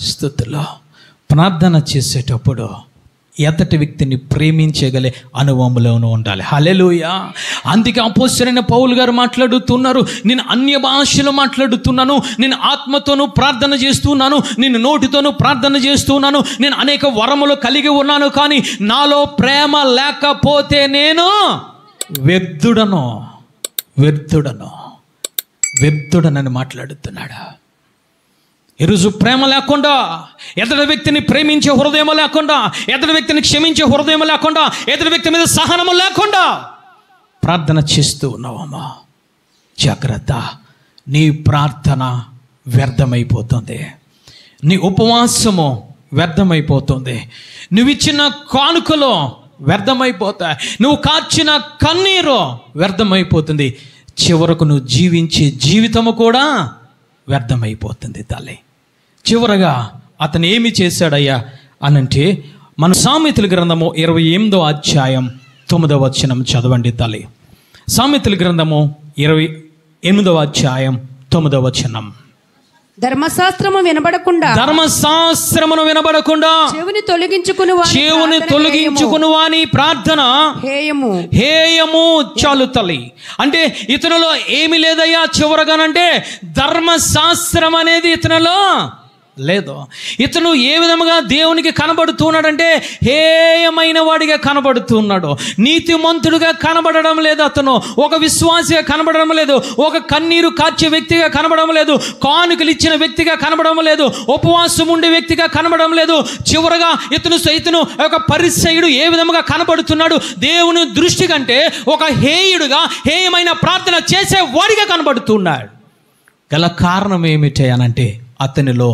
స్తుతులు. ప్రార్థన చేసేటప్పుడు ఎదటి వ్యక్తిని ప్రేమించగలే అనుభవంలోనూ ఉండాలి. హల్లెలూయా. అందుకే అపోస్తలుడైన పౌలు గారు మాట్లాడుతున్నారు, నేను అన్య భాషలో మాట్లాడుతున్నాను, నేను ఆత్మతోనూ ప్రార్థన చేస్తున్నాను, నేను నోటితోనూ ప్రార్థన చేస్తున్నాను, నేను అనేక వరములు కలిగి ఉన్నాను, కానీ నాలో ప్రేమ లేకపోతే నేను వ్యర్థుడను వ్యర్థుడనని మాట్లాడుతున్నాడు. ఈరోజు ప్రేమ లేకుండా, ఎదుటి వ్యక్తిని ప్రేమించే హృదయం లేకుండా, ఎదుటి వ్యక్తిని క్షమించే హృదయం లేకుండా, ఎదుటి వ్యక్తి మీద సహనము లేకుండా ప్రార్థన చేస్తూ ఉన్నావమ్మా. జాగ్రత్త. నీ ప్రార్థన వ్యర్థమైపోతుంది, నీ ఉపవాసము వ్యర్థమైపోతుంది, నువ్వు ఇచ్చిన కానుకలు వ్యర్థమైపోతాయి, నువ్వు కార్చిన కన్నీరు వ్యర్థమైపోతుంది, చివరకు నువ్వు జీవించే జీవితము కూడా వ్యర్థమైపోతుంది తల్లి. చివరగా అతను ఏమి చేశాడయ్యా అనంటే, మన సామెతల గ్రంథము 28వ అధ్యాయం 9వ వచనం చదవండి తల్లి. సామెతల గ్రంథము 28వ అధ్యాయం 9వ వచనం. ధర్మశాస్త్రమును వినబడకుండా చెవిని తొలగించుకుని వాని ప్రార్థన హేయము. చాలు తల్లి. అంటే ఇతనిలో ఏమి లేదయ్యా చివరగానంటే, ధర్మశాస్త్రం అనేది ఇతనిలో లేదు. ఇతను ఏ విధముగా దేవునికి కనబడుతున్నాడంటే హేయమైన వాడిగా కనబడుతున్నాడు, నీతిమంతుడిగా కనబడడం లేదు, అతను ఒక విశ్వాసిగా కనబడడం లేదు, ఒక కన్నీరు కార్చే వ్యక్తిగా కనబడడం లేదు, కానుకలు ఇచ్చిన వ్యక్తిగా కనబడడం లేదు, ఉపవాసం ఉండే వ్యక్తిగా కనబడడం లేదు. చివరగా ఇతను ఒక పరిసయ్యుడు ఏ విధముగా కనబడుతున్నాడు దేవుని దృష్టి కంటే ఒక హేయుడుగా, హేయమైన ప్రార్థన చేసే వాడిగా కనబడుతున్నాడు. గల కారణం ఏమిటి అనంటే, అతనిలో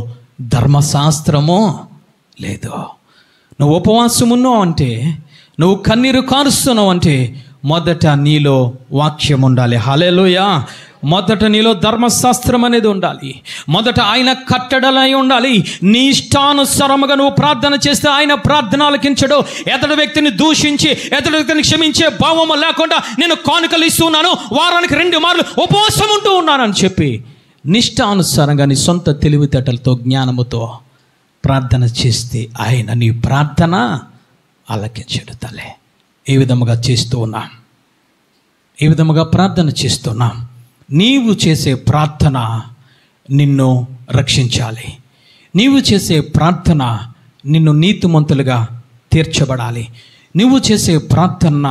ధర్మశాస్త్రము లేదు. నువ్వు ఉపవాసం ఉన్నావు అంటే, నువ్వు కన్నీరు కారుస్తున్నావు అంటే, మొదట నీలో వాక్యం ఉండాలి. హల్లెలూయా. మొదట నీలో ధర్మశాస్త్రం అనేది ఉండాలి. మొదట ఆయన కట్టడలై ఉండాలి. నీ ఇష్టానుసారముగా నువ్వు ప్రార్థన చేస్తే ఆయన ప్రార్థన ఆలకించడు. ఎదటి వ్యక్తిని దూషించి ఎదటి వ్యక్తిని క్షమించే భావము లేకుండా నేను కానుకలు ఇస్తున్నాను, వారానికి 2 మార్లు ఉపవాసం ఉంటూ ఉన్నానని చెప్పి నిష్టానుసారంగా నీ సొంత తెలివితేటలతో జ్ఞానముతో ప్రార్థన చేస్తే ఆయన నీ ప్రార్థన ఆలకించడు. తలే ఏ విధముగా చేస్తూ ఉన్నాం, ఏ విధముగా ప్రార్థన చేస్తున్నాం. నీవు చేసే ప్రార్థన నిన్ను రక్షించాలి. నీవు చేసే ప్రార్థన నిన్ను నీతిమంతులుగా తీర్చబడాలి. నువ్వు చేసే ప్రార్థన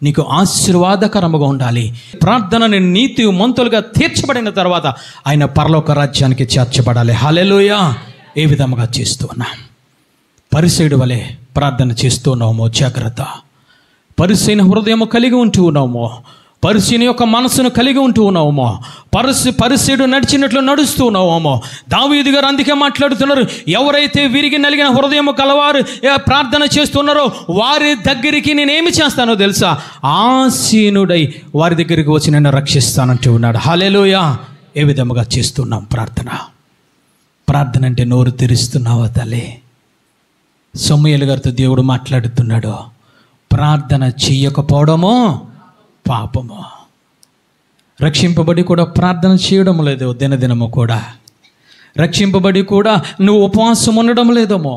నీకు ఆశీర్వాదకరముగా ఉండాలి. ప్రార్థన నేను నీతిమంతులుగా తీర్చబడిన తర్వాత ఆయన పరలోక రాజ్యానికి చేర్చబడాలి. హల్లెలూయా. ఏ విధముగా చేస్తూ ఉన్నాం? పరిసయ్యుడి వలె ప్రార్థన చేస్తూ ఉన్నామో జాగ్రత్త. పరిసయ్యుని హృదయం కలిగి ఉంటూ ఉన్నామో, పరిసయ్యుని యొక్క మనసును కలిగి ఉంటూ ఉన్నామో, పరిసయ్యుడు నడిచినట్లు నడుస్తూ ఉన్నామో. దావీదు గారు అందుకే మాట్లాడుతున్నారు, ఎవరైతే విరిగి నలిగిన హృదయం కలవారు ప్రార్థన చేస్తున్నారో వారి దగ్గరికి నేనేమి చేస్తానో తెలుసా? ఆసీనుడై వారి దగ్గరికి వచ్చి నన్ను రక్షిస్తానంటూ ఉన్నాడు. హల్లెలూయా. ఏ విధముగా చేస్తున్నాం ప్రార్థన? ప్రార్థన అంటే నోరు తెరుస్తున్నావా తల్లి? సమూయేలు గారితో దేవుడు మాట్లాడుతున్నాడు, ప్రార్థన చెయ్యకపోవడమో పాపము. రక్షింపబడి కూడా ప్రార్థన చేయడం లేదు దినదినము కూడా. రక్షింపబడి కూడా నువ్వు ఉపవాసం ఉండడం లేదమో.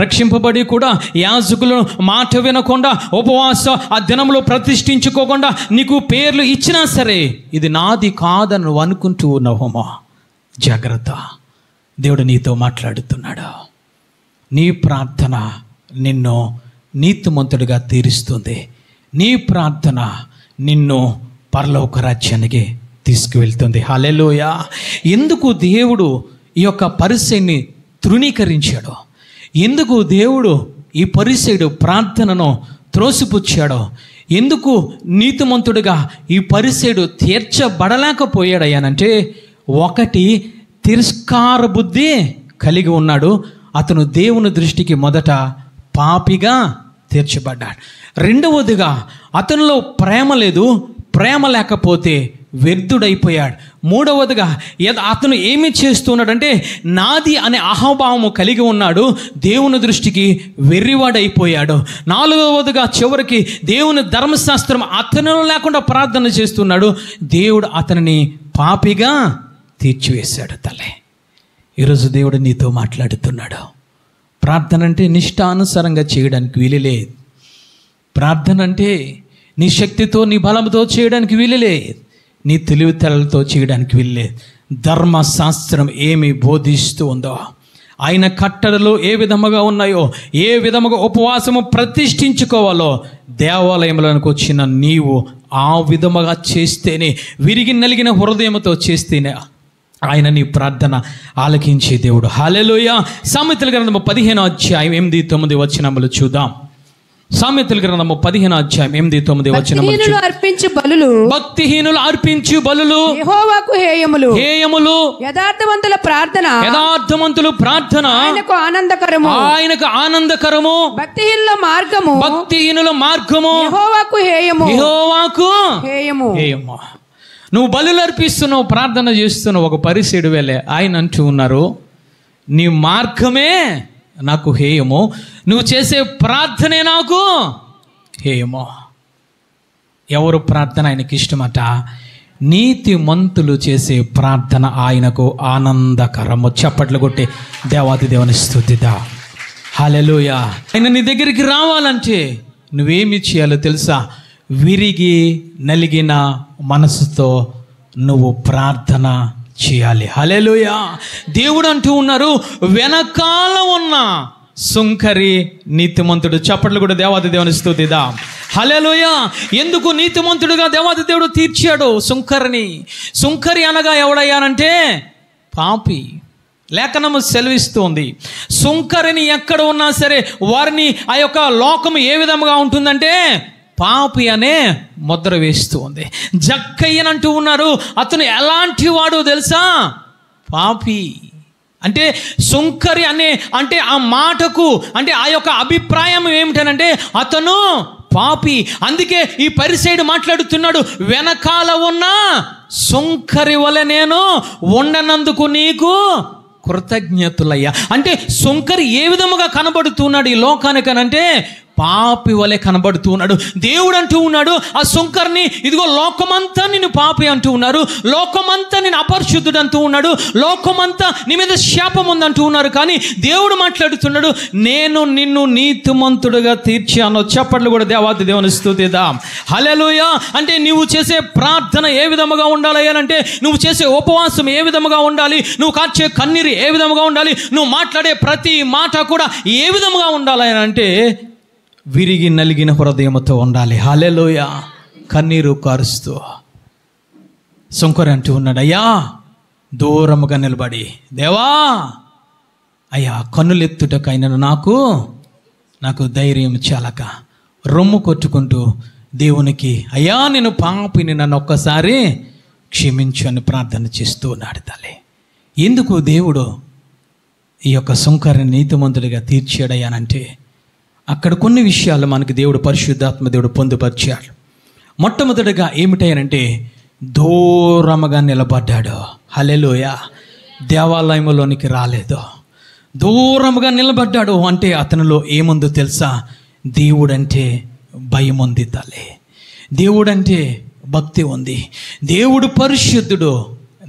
రక్షింపబడి కూడా యాజకులు మాట వినకుండా ఉపవాస ఆ దినంలో ప్రతిష్ఠించుకోకుండా నీకు పేర్లు ఇచ్చినా సరే ఇది నాది కాదని నువ్వు అనుకుంటూ ఉన్నావమ్మో. జాగ్రత్త. దేవుడు నీతో మాట్లాడుతున్నాడు. నీ ప్రార్థన నిన్ను నీతిమంతుడిగా తీరుస్తుంది. నీ ప్రార్థన నిన్ను పరలోక రాజ్యానికి తీసుకువెళ్తుంది. హల్లెలూయా. ఎందుకు దేవుడు ఈ యొక్క పరిసయ్యుని తృణీకరించాడో, ఎందుకు దేవుడు ఈ పరిసయ్యుడు ప్రార్థనను త్రోసిపుచ్చాడో, ఎందుకు నీతిమంతుడిగా ఈ పరిసయ్యుడు తీర్చబడలేకపోయాడయ్యానంటే, ఒకటి తిరస్కార బుద్ధి కలిగి ఉన్నాడు. అతను దేవుని దృష్టికి మొదట పాపిగా తీర్చబడ్డాడు. రెండవదిగా అతనిలో ప్రేమ లేదు, ప్రేమ లేకపోతే వ్యర్థుడైపోయాడు. మూడవదిగా అతను ఏమి చేస్తున్నాడంటే నాది అనే అహంభావము కలిగి ఉన్నాడు, దేవుని దృష్టికి వెర్రివాడైపోయాడు. నాలుగవదిగా చివరికి దేవుని ధర్మశాస్త్రం అతనిలో లేకుండా ప్రార్థన చేస్తున్నాడు. దేవుడు అతనిని పాపిగా తీర్చివేశాడు. తలే ఈరోజు దేవుడు నీతో మాట్లాడుతున్నాడు. ప్రార్థన అంటే నిష్టానుసారంగా చేయడానికి వీలులేదు. ప్రార్థన అంటే నీ శక్తితో నీ బలంతో చేయడానికి వీలులేదు. నీ తెలివితేటలతో చేయడానికి వీలులేదు. ధర్మశాస్త్రం ఏమి బోధిస్తూ ఉందో, ఆయన కట్టడలు ఏ విధముగా ఉన్నాయో, ఏ విధముగా ఉపవాసము ప్రతిష్ఠించుకోవాలో దేవాలయంలోనికి వచ్చిన నీవు ఆ విధముగా చేస్తేనే, విరిగి నలిగిన హృదయంతో చేస్తేనే ఆయన నీ ప్రార్థన ఆలకించే దేవుడు. హల్లెలూయా. సామెతల గ్రంథము 15వ అధ్యాయం 8-9 వచనములు చూద్దాం. సామెతల గ్రంథము 15వ అధ్యాయం 8-9 వచనములు. అర్పించు బలులు, భక్తిహీనులు అర్పించు బలులు యెహోవాకు హేయములు. హేయములు. యథార్థవంతుల ప్రార్థన, యథార్థవంతులు ప్రార్థన ఆయనకు ఆనందకరము. ఆయనకు ఆనందకరము. భక్తిహీనుల మార్గము, భక్తిహీనుల మార్గము యెహోవాకు హేయము. యెహోవాకు హేయము. హేయము. నువ్వు బలులు అర్పిస్తున్నావు, ప్రార్థన చేస్తున్నావు, ఒక పరిసయ్యుడు వెళ్ళే ఆయన అంటూ ఉన్నారు, నీ మార్గమే నాకు హేయము, నువ్వు చేసే ప్రార్థనే నాకు హేయము. ఎవరు ప్రార్థన ఆయనకి ఇష్టమట? నీతిమంతులు చేసే ప్రార్థన ఆయనకు ఆనందకరము. చప్పట్లు కొట్టి దేవాతి దేవుని స్తుతిద్దాం. హల్లెలూయా. ఆయన నీ దగ్గరికి రావాలంటే నువ్వేమి చేయాలో తెలుసా? విరిగి నలిగిన మనసుతో నువ్వు ప్రార్థన చేయాలి. హల్లెలూయా. దేవుడు అంటూ ఉన్నారు, వెనకాల ఉన్న సుంకరి నీతిమంతుడు. చప్పట్లు కూడా దేవాది దేవుని స్తుతిద్దాం. హల్లెలూయా. ఎందుకు నీతిమంతుడుగా దేవాది దేవుడు తీర్చాడు సుంకరిని? సుంకరి అనగా ఎవడయ్యానంటే పాపి. లేఖనము సెలవిస్తుంది, సుంకరిని ఎక్కడ ఉన్నా సరే వారిని ఆ యొక్క లోకము ఏ విధముగా ఉంటుందంటే పాపి అనే ముద్ర వేస్తూ ఉంది. జక్కయ్యనంటూ ఉన్నారు, అతను ఎలాంటి వాడు తెలుసా? పాపి. అంటే సుంకరి అంటే ఆ మాటకు అంటే ఆ యొక్క అభిప్రాయం ఏమిటనంటే అతను పాపి. అందుకే ఈ పరిసయ్యుడు మాట్లాడుతున్నాడు, వెనకాల ఉన్న సుంకరి వలె నేను ఉండనందుకు నీకు కృతజ్ఞతులయ్యా. అంటే సుంకరి ఏ విధముగా కనబడుతున్నాడు ఈ లోకానికనంటే పాపి వలె కనబడుతూ ఉన్నాడు. దేవుడు అంటూ ఉన్నాడు ఆ సుంకర్ని, ఇదిగో లోకమంతా నిన్ను పాపి అంటూ ఉన్నారు, లోకమంతా నేను అపరిశుద్ధుడు అంటూ ఉన్నాడు, లోకమంతా నీ మీద శాపం ఉందంటూ ఉన్నారు. కానీ దేవుడు మాట్లాడుతున్నాడు, నేను నిన్ను నీతిమంతుడుగా తీర్చాను. చప్పట్లు కూడా దేవాది దేవుని స్తుతిద్దాం. హల్లెలూయా. అంటే నువ్వు చేసే ప్రార్థన ఏ విధముగా ఉండాలి అంటే, నువ్వు చేసే ఉపవాసం ఏ విధముగా ఉండాలి, నువ్వు కార్చే కన్నీరు ఏ విధముగా ఉండాలి, నువ్వు మాట్లాడే ప్రతి మాట కూడా ఏ విధముగా ఉండాలి అని అంటే విరిగి నలిగిన హృదయంతో ఉండాలి. హల్లెలూయా. కన్నీరు కారుస్తూ సుంకరి అంటూ ఉన్నాడు, అయ్యా దూరముగా నిలబడి, దేవా అయ్యా కన్నులెత్తుటకైనా నాకు ధైర్యం చాలక రొమ్ము కొట్టుకుంటూ దేవునికి, అయ్యా నేను పాపిని, నన్ను ఒక్కసారి క్షమించు అని ప్రార్థన చేస్తూ ఉన్నాడు తల్లి. ఎందుకు దేవుడు ఈ యొక్క సుంకరిని నీతిమంతుడిగా తీర్చాడయ్యానంటే, అక్కడ కొన్ని విషయాలు మనకి దేవుడు పరిశుద్ధాత్మ దేవుడు పొందుపరిచాడు. మొట్టమొదటిగా ఏమిటనంటే దూరముగా నిలబడ్డాడు. హల్లెలూయా. దేవాలయంలోనికి రాలేదు, దూరముగా నిలబడ్డాడు. అంటే అతనిలో ఏముందో తెలుసా? దేవుడంటే భయం ఉంది తల్లి, దేవుడంటే భక్తి ఉంది. దేవుడు పరిశుద్ధుడు,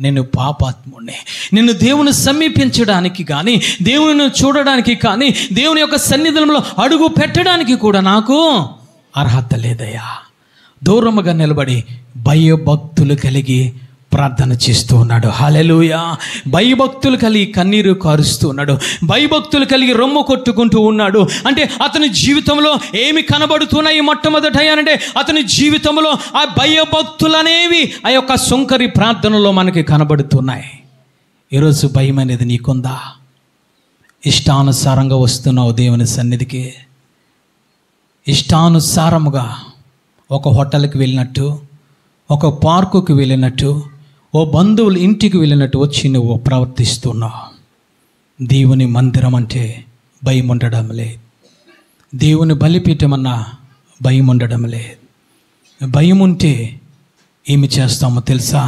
నేను పాపాత్ముడిని, నిన్ను దేవుని సమీపించడానికి కానీ, దేవుని చూడడానికి కానీ, దేవుని యొక్క సన్నిధిలో అడుగు పెట్టడానికి కూడా నాకు అర్హత లేదయ్యా. దూరముగా నిలబడి భయభక్తులు కలిగి ప్రార్థన చేస్తూ ఉన్నాడు. హల్లెలూయా. భయభక్తులు కలిగి కన్నీరు కారుస్తూ ఉన్నాడు, భయభక్తులు కలిగి రొమ్ము కొట్టుకుంటూ ఉన్నాడు. అంటే అతని జీవితంలో ఏమి కనబడుతున్నాయి? మొట్టమొదట అంటే అతని జీవితంలో ఆ భయభక్తులు అనేవి ఆ యొక్క సుంకరి ప్రార్థనలో మనకి కనబడుతున్నాయి. ఈరోజు భయం అనేది నీకుందా? ఇష్టానుసారంగా వస్తున్నావు దేవుని సన్నిధికి, ఇష్టానుసారముగా ఒక హోటల్కి వెళ్ళినట్టు, ఒక పార్కుకి వెళ్ళినట్టు, ఓ బంధువుల ఇంటికి వెళ్ళినట్టు వచ్చి నువ్వు ప్రవర్తిస్తున్నావు. దేవుని మందిరం అంటే భయం ఉండడం లేదు, దేవుని బలిపీఠం అన్నా భయం ఉండడం లేదు. భయం ఉంటే ఏమి చేస్తామో తెలుసా?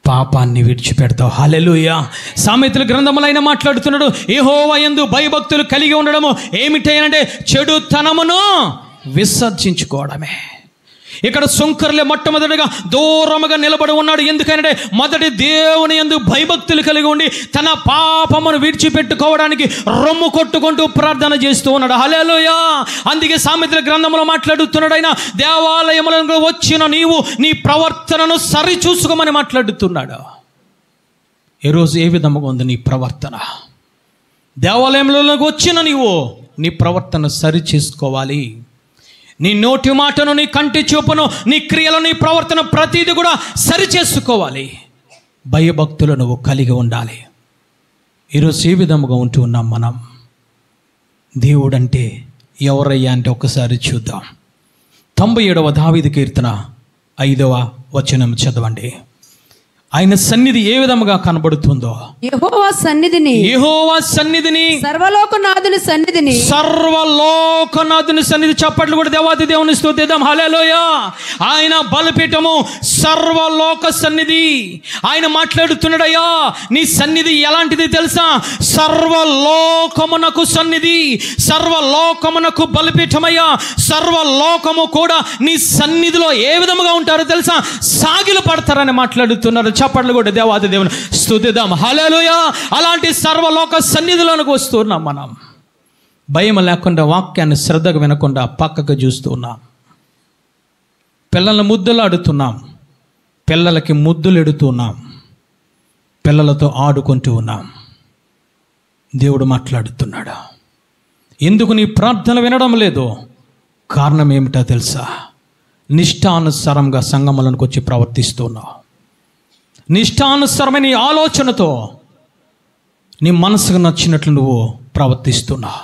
పాపాన్ని విడిచిపెడతావు. హల్లెలూయా. సామెతల గ్రంథములైన మాట్లాడుతున్నాడు, యెహోవా యందు భయభక్తులు కలిగి ఉండడము ఏమిటంటే చెడుతనమును విసర్జించుకోవడమే. ఇక్కడ సుంకరులే మొట్టమొదటిగా దూరముగా నిలబడి ఉన్నాడు. ఎందుకంటే మొదటి దేవుని యందు భయభక్తులు కలిగి ఉండి తన పాపమును విడిచిపెట్టుకోవడానికి రొమ్ము కొట్టుకుంటూ ప్రార్థన చేస్తూ ఉన్నాడు. హల్లెలూయా. అందుకే సామెతల గ్రంథంలో మాట్లాడుతున్నాడు, ఆయన దేవాలయములకు వచ్చిన నీవు నీ ప్రవర్తనను సరి చూసుకోమని మాట్లాడుతున్నాడు. ఈరోజు ఏ విధముగా ఉంది నీ ప్రవర్తన? దేవాలయంలోకి వచ్చిన నీవు నీ ప్రవర్తన సరి చేసుకోవాలి. నీ నోటి మాటను, నీ కంటి చూపును, నీ క్రియలను, నీ ప్రవర్తన ప్రతిదీ కూడా సరి చేసుకోవాలి. భయభక్తులు నువ్వు కలిగి ఉండాలి. ఈరోజు ఏ విధముగా ఉంటూ ఉన్నాం మనం? దేవుడంటే ఎవరయ్యా అంటే ఒక్కసారి చూద్దాం. 97వ దావీదు కీర్తన 5వ వచనం చదవండి. ఆయన సన్నిధి ఏ విధముగా కనబడుతుందో, యెహోవా సన్నిధిని సర్వలోకనాథుని సన్నిధి. చప్పట్లు కూడా దేవాది దేవుని స్తుతిద్దాం. హల్లెలూయా. ఆయన బలిపీఠము, సర్వలోక సన్నిధి. ఆయన మాట్లాడుతున్నాడయ్యా, నీ సన్నిధి ఎలాంటిది తెలుసా? సర్వలోకమునకు సన్నిధి, సర్వలోకమునకు బలిపీఠమయ్యా. సర్వలోకము కూడా నీ సన్నిధిలో ఏ విధముగా ఉంటారో తెలుసా? సాగిలు పడతారని మాట్లాడుతున్నారు. చప్పట్లు కూడా దేవాది దేవుని స్తుతిద్దాం. హల్లెలూయా. అలాంటి సర్వలోక సన్నిధిలోనికి వస్తున్నాం మనం. భయం లేకుండా, వాక్యాన్ని శ్రద్ధగా వినకుండా పక్కకు చూస్తూ ఉన్నాం. పిల్లల ముద్దులు ఆడుతున్నాం, పిల్లలకి ముద్దులు ఎడుతున్నాం, పిల్లలతో ఆడుకుంటూ ఉన్నాం. దేవుడు మాట్లాడుతున్నాడు. ఎందుకు నీ ప్రార్థన వినడం లేదు? కారణం ఏమిటో తెలుసా? నిష్టానుసారంగా సంగములకు వచ్చి ప్రవర్తిస్తున్నావు. నిష్టానుసరమైన ఆలోచనతో నీ మనసుకు నచ్చినట్లు నువ్వు ప్రవర్తిస్తున్నావు.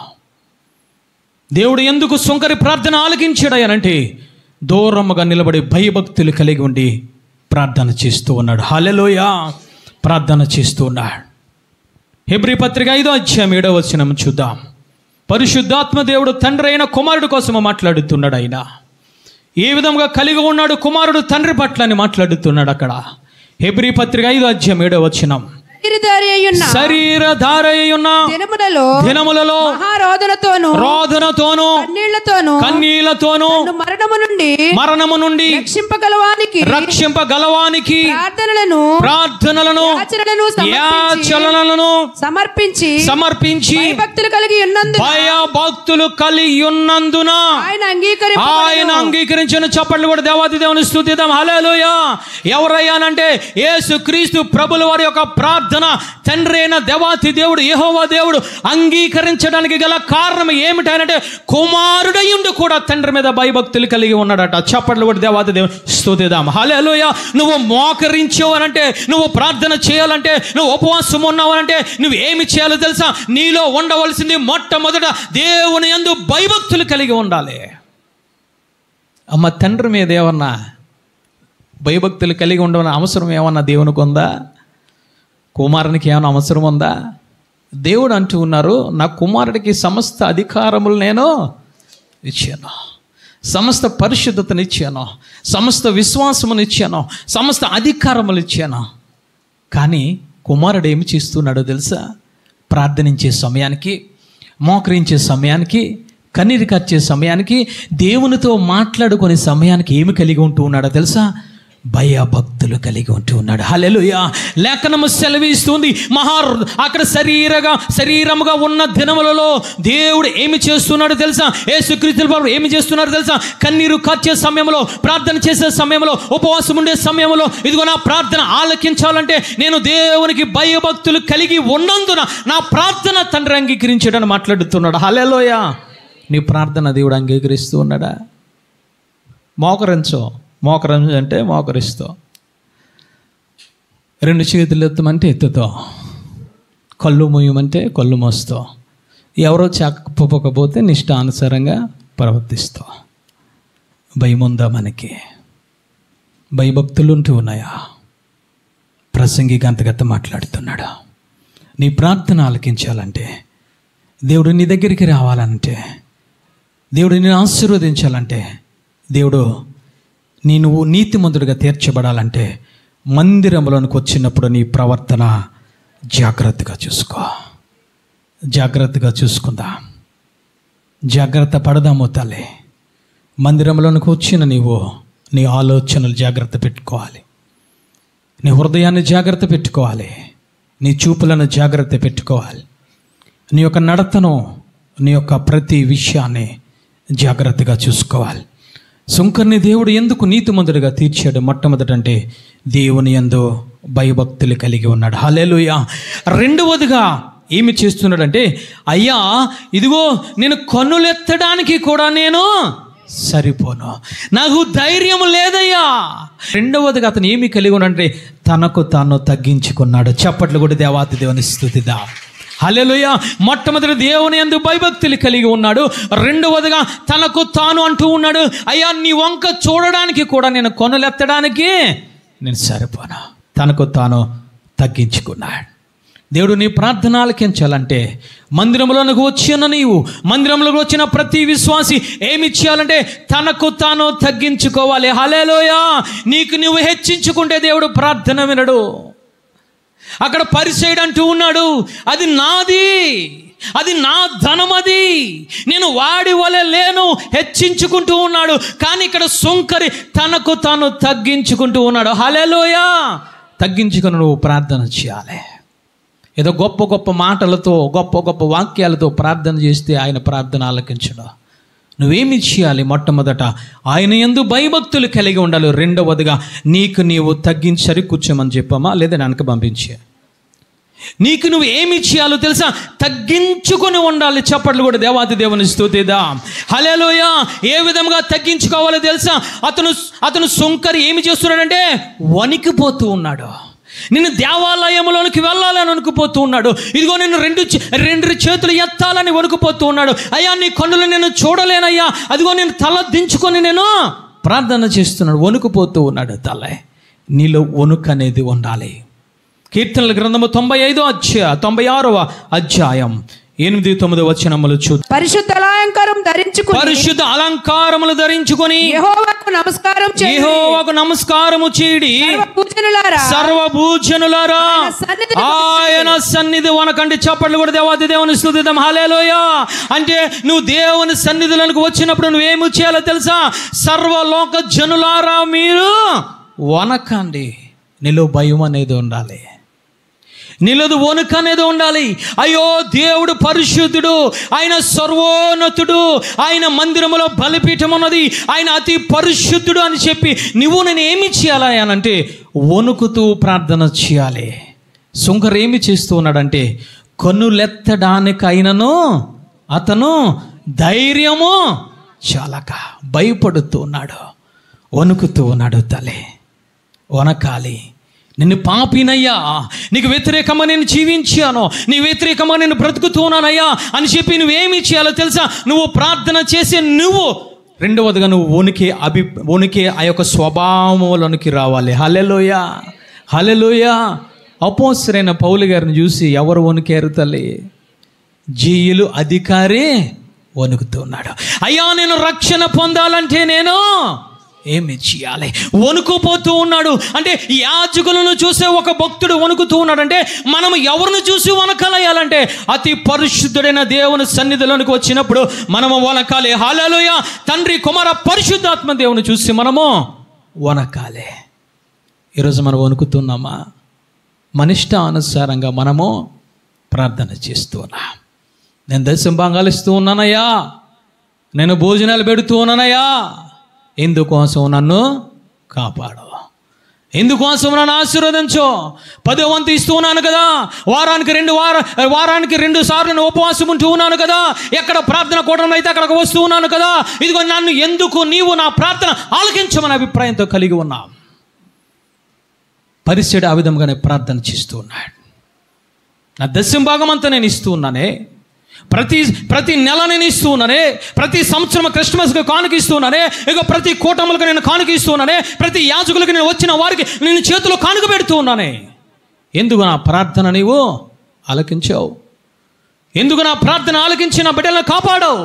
దేవుడు ఎందుకు సుంకరి ప్రార్థన ఆలకించాడనంటే దూరముగా నిలబడి భయభక్తులు కలిగి ఉండి ప్రార్థన చేస్తూ ఉన్నాడు. హల్లెలూయా. ప్రార్థన చేస్తూ ఉన్నాడు. హెబ్రీ పత్రిక 5వ అధ్యాయం 7వ వచనం చూద్దాం. పరిశుద్ధాత్మ దేవుడు తండ్రి అయిన కుమారుడు కోసం మాట్లాడుతున్నాడు. ఆయన ఏ విధంగా కలిగి ఉన్నాడు కుమారుడు తండ్రి పట్ల అని మాట్లాడుతున్నాడు. అక్కడ హెబ్రీ పత్రిక 5:7 శరీరధారయ్యున్న దినములలో రోదనతోను కన్నీళ్లతోను మరణము నుండి రక్షింపగలవానికి ప్రార్థనలను యాచనలను సమర్పించి భయభక్తులు కలిగి ఉన్నందున ఆయన అంగీకరించిన. చప్పట్లు కూడా దేవాది దేవుని స్తుతిద్దాం. హల్లెలూయా. ఎవరయ్యానంటే యేసుక్రీస్తు ప్రభుల వారి యొక్క ప్రార్థన తండ్రి అయిన దేవాతి దేవుడు యెహోవా దేవుడు అంగీకరించడానికి గల కారణం ఏమిటంటే కుమారుడయ్యుండి కూడా తండ్రి మీద భయభక్తులు కలిగి ఉన్నాడట. చప్పట్లు కూడా దేవాతి దేవుడు స్తుతిద్దాం. హల్లెలూయా. నువ్వు మోకరించావనంటే, నువ్వు ప్రార్థన చేయాలంటే, నువ్వు ఉపవాసం ఉన్నావనంటే నువ్వు ఏమి చేయాలో తెలుసా? నీలో ఉండవలసింది మొట్టమొదట దేవుని యందు భయభక్తులు కలిగి ఉండాలి. అమ్మ, తండ్రి మీద ఏమన్నా భయభక్తులు కలిగి ఉండవన్న అవసరం ఏమన్నా దేవునికి ఉందా? కుమారునికి ఏమైనా అవసరం ఉందా? దేవుడు అంటూ ఉన్నారు, నా కుమారుడికి సమస్త అధికారములు నేను ఇచ్చాను, సమస్త పరిశుద్ధతను ఇచ్చాను, సమస్త విశ్వాసమును ఇచ్చాను, సమస్త అధికారములు ఇచ్చాను. కానీ కుమారుడు ఏమి చేస్తున్నాడో తెలుసా? ప్రార్థనించే సమయానికి, మోకరించే సమయానికి, కన్నీరు కార్చే సమయానికి, దేవునితో మాట్లాడుకునే సమయానికి ఏమి కలిగి ఉంటూ ఉన్నాడో తెలుసా? భయభక్తులు కలిగి ఉంటూ ఉన్నాడు. హల్లెలూయా. లేఖనము సెలవిస్తుంది, అక్కడ శరీరముగా ఉన్న దినములలో దేవుడు ఏమి చేస్తున్నాడో తెలుసా? యేసుక్రీస్తు ప్రభువు ఏమి చేస్తున్నాడో తెలుసా? కన్నీరు కార్చే సమయంలో, ప్రార్థన చేసే సమయంలో, ఉపవాసం ఉండే సమయంలో, ఇదిగో నా ప్రార్థన ఆలకించాలంటే నేను దేవునికి భయభక్తులు కలిగి ఉన్నందున నా ప్రార్థన తండ్రి అంగీకరించాడని మాట్లాడుతున్నాడు. హల్లెలూయా. నీ ప్రార్థన దేవుడు అంగీకరిస్తూ ఉన్నాడా? మోకరించు అంటే మోకరిస్తావు, రెండు చేతులు ఎత్తమంటే ఎత్తుతావు, కళ్ళు మూయమంటే కళ్ళు మోస్తావు, ఎవరో చెప్పకపోతే నిష్టానుసారంగా ప్రవర్తిస్తావు. భయం ఉందా మనకి? భయభక్తులు ఉంటూ ఉన్నాయా? ప్రసంగి గంతగత మాట్లాడుతున్నాడు. నీ ప్రార్థన ఆలకించాలంటే, దేవుడు నీ దగ్గరికి రావాలంటే, దేవుడు నిన్ను ఆశీర్వదించాలంటే, దేవుడు నువ్వు నీతిమంతుడిగా తీర్చబడాలంటే మందిరంలోనికి వచ్చినప్పుడు నీ ప్రవర్తన జాగ్రత్తగా చూసుకుందా. జాగ్రత్త పడదాము తల్లి. మందిరంలోనికి వచ్చిన నీవు నీ ఆలోచనలు జాగ్రత్త పెట్టుకోవాలి, నీ హృదయాన్ని జాగ్రత్త పెట్టుకోవాలి, నీ చూపులను జాగ్రత్త పెట్టుకోవాలి, నీ యొక్క నడతను, నీ యొక్క ప్రతి విషయాన్ని జాగ్రత్తగా చూసుకోవాలి. సుంకర్ని దేవుడు ఎందుకు నీతిమంతుడిగా తీర్చాడు? మొట్టమొదటంటే దేవుని యందు భయభక్తులు కలిగి ఉన్నాడు. హల్లెలూయా. రెండవదిగా ఏమి చేస్తున్నాడంటే, అయ్యా ఇదిగో నేను కన్నులెత్తడానికి కూడా నేను సరిపోను, నాకు ధైర్యం లేదయ్యా. రెండవదిగా అతను ఏమి కలిగి ఉన్నాడంటే తనకు తాను తగ్గించుకున్నాడు. చప్పట్లు కూడా దేవాతి దేవుని స్తుతిద్దాం. హల్లెలూయా. మొట్టమొదటి దేవుని యందు భయభక్తులు కలిగి ఉన్నాడు. రెండవదిగా తనకు తాను అంటూ ఉన్నాడు, అయ్యా నీ వంక చూడడానికి కూడా నేను కొనులెత్తడానికి నేను సరిపోను. తనకు తాను తగ్గించుకున్నాడు. దేవుడు నీ ప్రార్థన ఆలకించాలంటే, మందిరంలోనికి వచ్చిన నీవు, మందిరంలోకి వచ్చిన ప్రతి విశ్వాసి ఏమి చేయాలంటే తనకు తాను తగ్గించుకోవాలి. హల్లెలూయా. నీకు నువ్వు హెచ్చించుకుంటే దేవుడు ప్రార్థన వినడు. అక్కడ పరిసయ్యుడు అంటూ ఉన్నాడు, అది నాది, అది నా ధనం, అది నేను వాడి వలె లేను, హెచ్చించుకుంటూ ఉన్నాడు. కానీ ఇక్కడ సుంకరి తనకు తాను తగ్గించుకుంటూ ఉన్నాడు. హల్లెలూయా. తగ్గించుకుని నువ్వు ప్రార్థన చేయాలి. ఏదో గొప్ప గొప్ప మాటలతో, గొప్ప గొప్ప వాక్యాలతో ప్రార్థన చేస్తే ఆయన ప్రార్థన ఆలకించడు. నువ్వేమి చేయాలి? మొట్టమొదట ఆయన యందు భయభక్తులు కలిగి ఉండాలి. రెండవదిగా నీకు నీవు తగ్గించరి కూర్చోమని చెప్పమా, లేదా వెనక పంపించే. నీకు నువ్వు ఏమి చేయాలో తెలుసా? తగ్గించుకొని ఉండాలి. చప్పట్లు కూడా దేవాతి దేవుని స్తుతిద్దాం. హల్లెలూయా. ఏ విధంగా తగ్గించుకోవాలో తెలుసా? అతను సుంకరి ఏమి చేస్తున్నాడంటే వణికిపోతూ ఉన్నాడు. నేను దేవాలయంలోనికి వెళ్ళాలని వణుకుపోతూ ఉన్నాడు. ఇదిగో నేను రెండు చేతులు ఎత్తాలని వణుకుపోతూ ఉన్నాడు. అయ్యా నీ కన్నులు నేను చూడలేనయ్యా, అదిగో నేను తల దించుకొని నేను ప్రార్థన చేస్తున్నాడు. వణుకుపోతూ ఉన్నాడు. తల నీలో వణుకు అనేది ఉండాలి. కీర్తనల గ్రంథము 96వ అధ్యాయం 8-9 వచనములు చూద్దాం. పరిశుద్ధ అలంకారం ధరించుకొని, పరిశుద్ధ అలంకారములు ధరించుకొని యెహోవాకు నమస్కారం చేయుడి. యెహోవాకు నమస్కారము చేయుడి. సర్వభూజనులారా, సర్వభూజనులారా ఆయన సన్నిధి వనకండి. చప్పట్లు కూడా దేవాది దేవుని స్తుతిద్దాం. హల్లెలూయా. అంటే నువ్వు దేవుని సన్నిధిలోనికి వచ్చినప్పుడు నువ్వేమి చేయాలో తెలుసా? సర్వలోక జనులారా మీరు వనకండి. నీలో భయం అనేది ఉండాలి, నీలో వణుక అనేది ఉండాలి. అయ్యో దేవుడు పరిశుద్ధుడు, ఆయన సర్వోన్నతుడు, ఆయన మందిరములో బలిపీఠం ఉన్నది, ఆయన అతి పరిశుద్ధుడు అని చెప్పి నేను ఏమి చేయాలి అనంటే వణుకుతూ ప్రార్థన చేయాలి. సుంకర్ ఏమి చేస్తూ ఉన్నాడంటే కన్నులెత్తడానికైనను అతను ధైర్యము చాలక భయపడుతూ ఉన్నాడు, వణుకుతూ ఉన్నాడు. తల్లి వనకాలి. నిన్ను పాపినయ్యా, నీకు వ్యతిరేకంగా నేను జీవించాను, నీ వ్యతిరేకంగా నేను బ్రతుకుతున్నానయ్యా అని చెప్పి నువ్వేమి చేయాలో తెలుసా? నువ్వు ప్రార్థన చేసే రెండవదిగా నువ్వు వణికే ఆ యొక్క స్వభావంలోనికి రావాలి. హల్లెలూయా, హల్లెలూయా. అపోస్తలుడైన పౌలు గారిని చూసి ఎవరు వణికారు తల్లి? జైలు అధికారి వణుకుతున్నాడు. అయ్యా నేను రక్షణ పొందాలంటే నేను ఏమి చేయాలి? వణుకుపోతూ ఉన్నాడు. అంటే యాజకులను చూసే ఒక భక్తుడు వణుకుతూ ఉన్నాడంటే మనం ఎవరిని చూసి వనకాలయ్యాలంటే అతి పరిశుద్ధుడైన దేవుని సన్నిధిలోనికి వచ్చినప్పుడు మనము వనకాలి. హల్లెలూయా. తండ్రి కుమార పరిశుద్ధాత్మ దేవుని చూసి మనము వనకాలి. ఈరోజు మనం వణుకుతున్నామా? మన ఇష్టానుసారంగా మనము ప్రార్థన చేస్తూ ఉన్నాం. నేను దశమ భాగాలు ఇస్తూ ఉన్నానయ్యా, నేను భోజనాలు పెడుతూ ఉన్నానయ్యా, ఎందుకోసం నన్ను కాపాడు, ఎందుకోసం నన్ను ఆశీర్వదించు, 10వ వంతు ఇస్తూ ఉన్నాను కదా, వారానికి 2 సార్లు నేను ఉపవాసం ఉంటూ ఉన్నాను కదా, ఎక్కడ ప్రార్థన కూడంలో అయితే అక్కడికి వస్తూ ఉన్నాను కదా, ఇదిగో నన్ను ఎందుకు నీవు నా ప్రార్థన ఆలకించమనే అభిప్రాయంతో కలిగి ఉన్నా. పరిస్థితి ఆ విధంగానే ప్రార్థన చేస్తూ ఉన్నాడు. నా దశమ భాగం అంతా నేను ఇస్తూ ఉన్నానే, ప్రతి నెల నేను ఇస్తూ ఉన్నానే, ప్రతి సంవత్సరం క్రిస్మస్కి కానుక ఇస్తూ ఉన్నానే, ఇక ప్రతి కూటములకు నేను కానుక ఇస్తూ ఉన్నానే, ప్రతి యాజకులకు నేను వచ్చిన వారికి నేను చేతిలో కానుక పెడుతూ ఉన్నానే. ఎందుకు నా ప్రార్థన నీవు ఆలకించావు? ఎందుకు నా ప్రార్థన ఆలకించి నా బిడ్డలను కాపాడావు?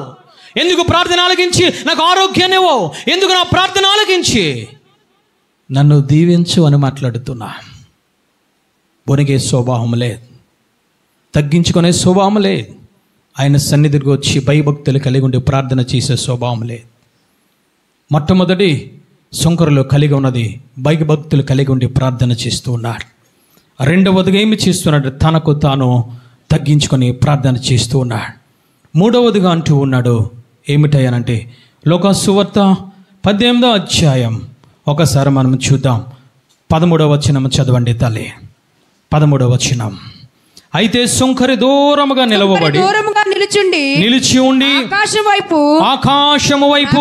ఎందుకు ప్రార్థన ఆలకించి నాకు ఆరోగ్యాన్ని ఇవ్వవు? ఎందుకు నా ప్రార్థన ఆలకించి నన్ను దీవించు అని మాట్లాడుతున్నా. వణికే స్వభావం లేదు, తగ్గించుకునే స్వభావం లేదు, ఆయన సన్నిధికి వచ్చి భయభక్తులు కలిగి ఉండి ప్రార్థన చేసే స్వభావం లేదు. మొట్టమొదటి శంకరులు కలిగి ఉన్నది భయభక్తులు కలిగి ఉండి ప్రార్థన చేస్తూ ఉన్నాడు. రెండవదిగా ఏమి చేస్తున్నాడు? తనకు తాను తగ్గించుకొని ప్రార్థన చేస్తూ ఉన్నాడు. మూడవదిగా అంటూ ఉన్నాడు ఏమిటయ్యానంటే లోకాసు సువార్త 18వ అధ్యాయం ఒకసారి మనం చూద్దాం. 13వ వచనం చదవండి తల్లి. 13వ వచనం. అయితే సుంకరి దూరముగా నిలిచి ఉండి ఆకాశము వైపు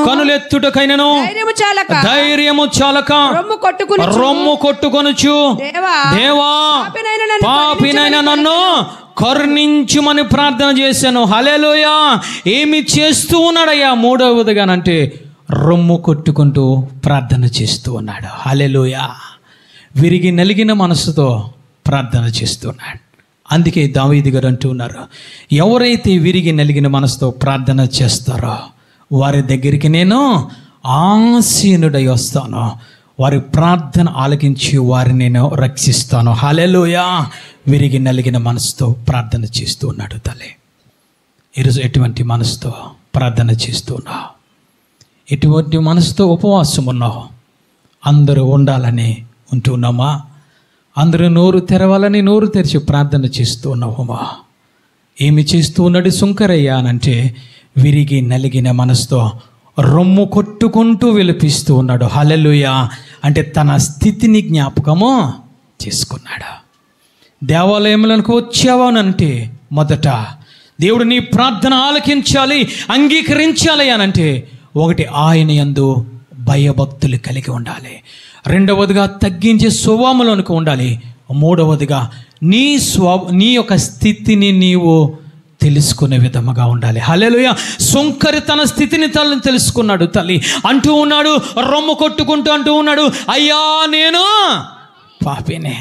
కనులెత్తుటకైనను ధైర్యము చాలక రొమ్ము కొట్టుకొనుచు, దేవా పాపినైన నన్ను కరుణించుమని ప్రార్థన చేశాను. హల్లెలూయా. ఏమి చేస్తూ ఉన్నాడయ్యా? మూడవదిగానంటే రొమ్ము కొట్టుకుంటూ ప్రార్థన చేస్తూ ఉన్నాడు. హల్లెలూయా. విరిగి నలిగిన మనసుతో ప్రార్థన చేస్తున్నాడు. అందుకే దావీదు గారు అంటూ ఉన్నారు, ఎవరైతే విరిగి నలిగిన మనసుతో ప్రార్థన చేస్తారో వారి దగ్గరికి నేను ఆసీనుడై వస్తాను, వారి ప్రార్థన ఆలకించి వారిని నేను రక్షిస్తాను. హల్లెలూయా. విరిగి నలిగిన మనసుతో ప్రార్థన చేస్తూ ఉన్నాడు తల్లి. ఈరోజు ఎటువంటి మనసుతో ప్రార్థన చేస్తున్నావు? ఎటువంటి మనసుతో ఉపవాసం ఉన్నావు? అందరూ ఉండాలని ఉంటున్నామా? అందరూ నోరు తెరవాలని నోరు తెరిచి ప్రార్థన చేస్తూ ఉన్నామా? ఏమి చేస్తూ ఉన్నాడు సుంకరయ్య అనంటే విరిగి నలిగిన మనసుతో రొమ్ము కొట్టుకుంటూ విలపిస్తూ ఉన్నాడు. హల్లెలూయా. అంటే తన స్థితిని జ్ఞాపకము చేసుకున్నాడు. దేవాలయంలోకి వచ్చావానంటే మొదట దేవుడు నీ ప్రార్థన ఆలకించాలి, అంగీకరించాలి అనంటే ఒకటి ఆయన యందు భయభక్తులు కలిగి ఉండాలి. రెండవదిగా తగ్గించే స్వభావంలోనికి ఉండాలి. మూడవదిగా నీ యొక్క స్థితిని నీవు తెలుసుకునే విధముగా ఉండాలి. హల్లెలూయా. సుంకరి తన స్థితిని తెలుసుకున్నాడు తల్లి. అంటూ ఉన్నాడు, రొమ్ము కొట్టుకుంటూ అంటూ ఉన్నాడు, అయ్యా నేను పాపినే,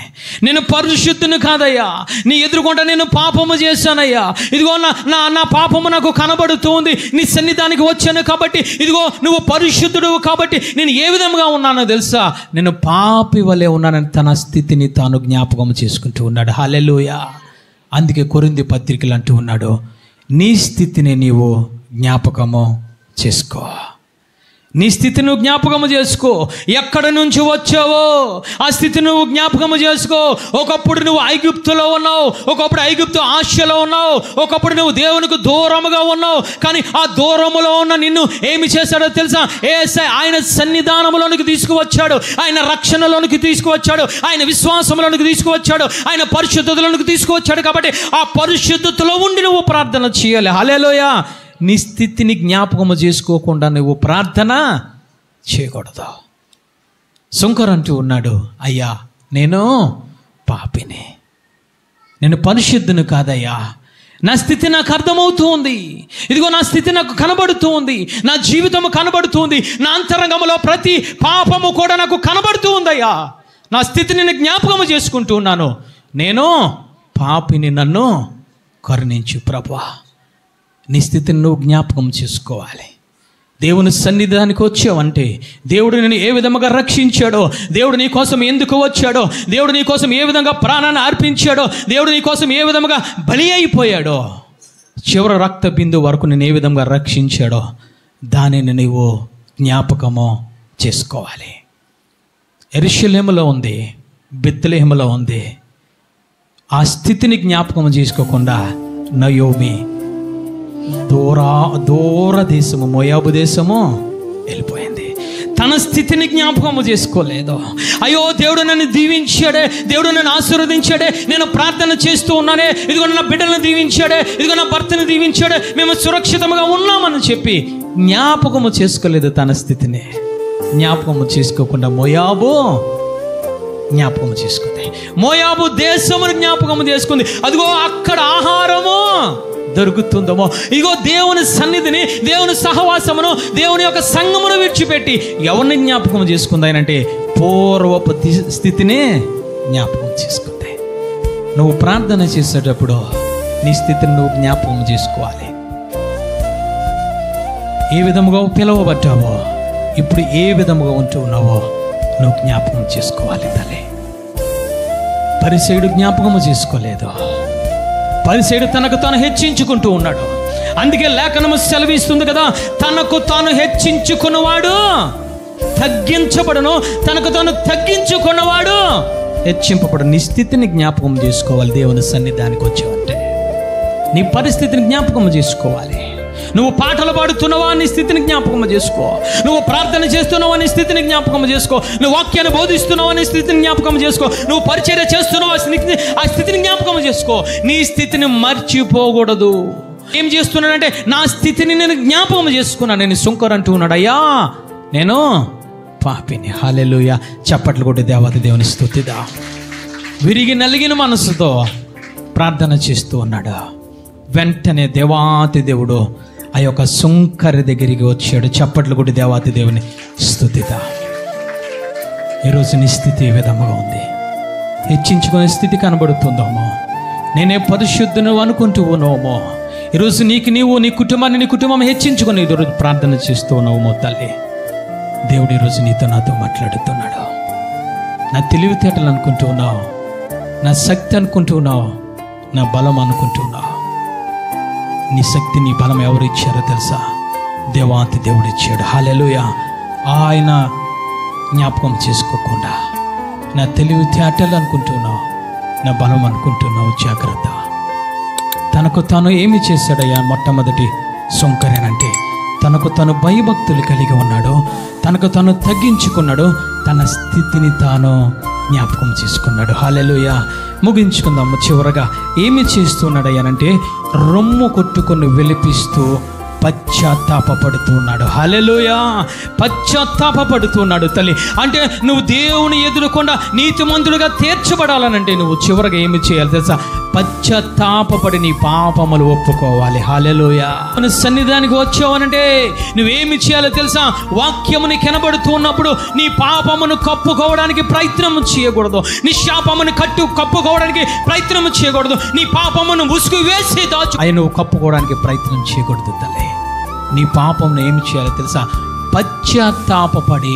నేను పరిశుద్ధుని కాదయ్యా, నీ ఎదురుకుంటా నేను పాపము చేశానయ్యా, ఇదిగో నా పాపము నాకు కనబడుతుంది, నీ సన్నిధానికి వచ్చాను కాబట్టి, ఇదిగో నువ్వు పరిశుద్ధుడు కాబట్టి నేను ఏ విధంగా ఉన్నానో తెలుసా, నేను పాపి వలె ఉన్నానని తన స్థితిని తాను జ్ఞాపకం చేసుకుంటూ ఉన్నాడు. హల్లెలూయా. అందుకే కొరింథీ పత్రికలు అంటూ ఉన్నాడు, నీ స్థితిని నీవు జ్ఞాపకము చేసుకో, నీ స్థితిని నువ్వు జ్ఞాపకము చేసుకో. ఎక్కడి నుంచి వచ్చావో ఆ స్థితిని నువ్వు జ్ఞాపకము చేసుకో. ఒకప్పుడు నువ్వు ఐగుప్తులో ఉన్నావు, ఒకప్పుడు ఐగుప్తు ఆశలో ఉన్నావు, ఒకప్పుడు నువ్వు దేవునికి దూరముగా ఉన్నావు. కానీ ఆ దూరములో ఉన్న నిన్ను ఏమి చేశాడో తెలుసా? యేసయ్య ఆయన సన్నిధానంలోనికి తీసుకువచ్చాడు, ఆయన రక్షణలోనికి తీసుకువచ్చాడు, ఆయన విశ్వాసంలోనికి తీసుకువచ్చాడు, ఆయన పరిశుద్ధతలోనికి తీసుకువచ్చాడు. కాబట్టి ఆ పరిశుద్ధతలో ఉండి నువ్వు ప్రార్థన చేయాలి. హల్లెలూయా. నీ స్థితిని జ్ఞాపకము చేసుకోకుండా నువ్వు ప్రార్థన చేయకూడదు. శంకర్ అంటూ ఉన్నాడు, అయ్యా నేను పాపిని, నేను పరిశుద్ధుని కాదయ్యా, నా స్థితి నాకు అర్థమవుతూ ఉంది, ఇదిగో నా స్థితి నాకు కనబడుతూ ఉంది, నా జీవితము కనబడుతుంది, నా అంతరంగంలో ప్రతి పాపము కూడా నాకు కనబడుతూ ఉందయ్యా, నా స్థితిని నేను జ్ఞాపకము చేసుకుంటూ ఉన్నాను, నేను పాపిని, నన్ను కరుణించు ప్రభువా. నీ స్థితిని నువ్వు జ్ఞాపకం చేసుకోవాలి. దేవుని సన్నిధానికి వచ్చావంటే దేవుడు నేను ఏ విధంగా రక్షించాడో, దేవుడు నీ కోసం ఎందుకు వచ్చాడో, దేవుడు నీ కోసం ఏ విధంగా ప్రాణాన్ని అర్పించాడో, దేవుడు నీ కోసం ఏ విధంగా బలి అయిపోయాడో, చివరి రక్త బిందు వరకు నేను ఏ విధంగా రక్షించాడో దానిని నీవు జ్ఞాపకము చేసుకోవాలి. యెరూషలేములో ఉంది, బెత్లెహేములో ఉంది. ఆ స్థితిని జ్ఞాపకం చేసుకోకుండా నయోమి దూర దేశము, మోయాబు దేశము వెళ్ళిపోయింది. తన స్థితిని జ్ఞాపకము చేసుకోలేదు. అయ్యో దేవుడు నన్ను దీవించాడే, దేవుడు నన్ను ఆశీర్వదించాడే, నేను ప్రార్థన చేస్తూ ఉన్నానే, ఇదిగో నా బిడ్డలను దీవించాడే, ఇదిగో నా భర్తను దీవించాడే, మేము సురక్షితంగా ఉన్నామని చెప్పి జ్ఞాపకము చేసుకోలేదు. తన స్థితిని జ్ఞాపకము చేసుకోకుండా మోయాబు జ్ఞాపకము చేసుకుంది, మోయాబు దేశమును జ్ఞాపకము చేసుకుంది. అదిగో అక్కడ ఆహారము దొరుకుతుందమో, ఇగో దేవుని సన్నిధిని, దేవుని సహవాసమును, దేవుని యొక్క సంఘమును విడిచిపెట్టి ఎవరిని జ్ఞాపకం చేసుకుంది అంటే పూర్వపు స్థితిని జ్ఞాపకం చేసుకుంది. నువ్వు ప్రార్థన చేసేటప్పుడు నీ స్థితిని నువ్వు జ్ఞాపకం చేసుకోవాలి. ఏ విధముగా పిలువబడ్డావో, ఇప్పుడు ఏ విధముగా ఉంటూ ఉన్నావో నువ్వు జ్ఞాపకం చేసుకోవాలి. తల్లి, పరిసయుడు జ్ఞాపకము చేసుకోలేదు. పరిసయుడు తనకు తాను హెచ్చించుకుంటూ ఉన్నాడు. అందుకే లేఖనము సెలవిస్తుంది కదా, తనకు తాను హెచ్చించుకున్నవాడు తగ్గించబడును, తనకు తాను తగ్గించుకున్నవాడు హెచ్చింపబడు. నీ స్థితిని జ్ఞాపకం చేసుకోవాలి. దేవుని సన్నిధానికి వచ్చావంటే నీ పరిస్థితిని జ్ఞాపకం చేసుకోవాలి. నువ్వు పాటలు పాడుతున్నావా, నీ స్థితిని జ్ఞాపకం చేసుకో. నువ్వు ప్రార్థన చేస్తున్నావా, నీ స్థితిని జ్ఞాపకం చేసుకో. నువ్వు వాక్యాన్ని బోధిస్తున్నావా, నీ స్థితిని జ్ఞాపకం చేసుకో. నువ్వు పరిచర్య చేస్తున్నావా, ఆ స్థితిని జ్ఞాపకం చేసుకో. నీ స్థితిని మర్చిపోకూడదు. ఏం చేస్తున్నాడంటే నా స్థితిని నేను జ్ఞాపకం చేసుకున్నాను. నేను శంకర్ అంటూ ఉన్నాడు, అయ్యా నేను పాపిని. హల్లెలూయా. చప్పట్లు కొట్టి దేవత దేవుని స్తుతిదా. విరిగి నలిగిన మనసుతో ప్రార్థన చేస్తూ ఉన్నాడు. వెంటనే దేవాతి దేవుడు ఆ యొక్క శంకర్ దగ్గరికి వచ్చాడు. చప్పట్లు కొట్టి దేవాతి దేవుని స్తుతిదా. ఈరోజు నీ స్థితి ఏ విధంగా ఉంది? హెచ్చించుకునే స్థితి కనబడుతుందేమో, నేనే పరిశుద్ధును అనుకుంటూ ఉన్నామో, ఈరోజు నీవు నీ కుటుంబాన్ని, నీ కుటుంబం హెచ్చించుకొని ఈరోజు ప్రార్థన చేస్తూ ఉన్నావు. తల్లి, దేవుడు ఈరోజు నీతో నాతో మాట్లాడుతున్నాడు. నా తెలివితేటలు అనుకుంటూ ఉన్నావు, నా శక్తి అనుకుంటూ ఉన్నావు, నా బలం అనుకుంటున్నావు. నీ శక్తి, నీ బలం ఎవరు ఇచ్చారో తెలుసా? దేవాతి దేవుడు ఇచ్చాడు. హల్లెలూయా. ఆయన జ్ఞాపకం చేసుకోకుండా నా తెలివితేటలు అనుకుంటున్నావు, నా బలం అనుకుంటున్నావు. జాగ్రత్త. తనకు తాను ఏమి చేశాడయ్యా? మొట్టమొదటి శంకరేనంటే తనకు తాను భయభక్తులు కలిగి ఉన్నాడు, తనకు తాను తగ్గించుకున్నాడు, తన స్థితిని తాను జ్ఞాపకం చేసుకున్నాడు. హల్లెలూయా. ముగించుకుందాము. చివరగా ఏమి చేస్తున్నాడయ్యానంటే రొమ్ము కొట్టుకొని వెలిపిస్తూ పశ్చాత్తాపడుతున్నాడు. హల్లెలూయా. పశ్చాత్తాపడుతున్నాడు. తల్లి, అంటే నువ్వు దేవుని ఎదురుకుండా నీతిమంతుడిగా తీర్చబడాలనంటే నువ్వు చివరగా ఏమి చేయాలి తెలుసా? పశ్చాత్తాపపడి నీ పాపములు ఒప్పుకోవాలి. హల్లెలూయా. మన సన్నిధానికి వచ్చావనంటే నువ్వేమి చేయాలో తెలుసా? వాక్యముని కనబడుతూ ఉన్నప్పుడు నీ పాపమును కప్పుకోవడానికి ప్రయత్నం చేయకూడదు. నీ శాపమును కప్పుకోవడానికి ప్రయత్నం చేయకూడదు. నీ పాపమును ముసుగు వేసి దాచు ఆయన నువ్వు కప్పుకోవడానికి ప్రయత్నం చేయకూడదు తల్లి. నీ పాపమును ఏమి చేయాలో తెలుసా? పశ్చాత్తాపపడి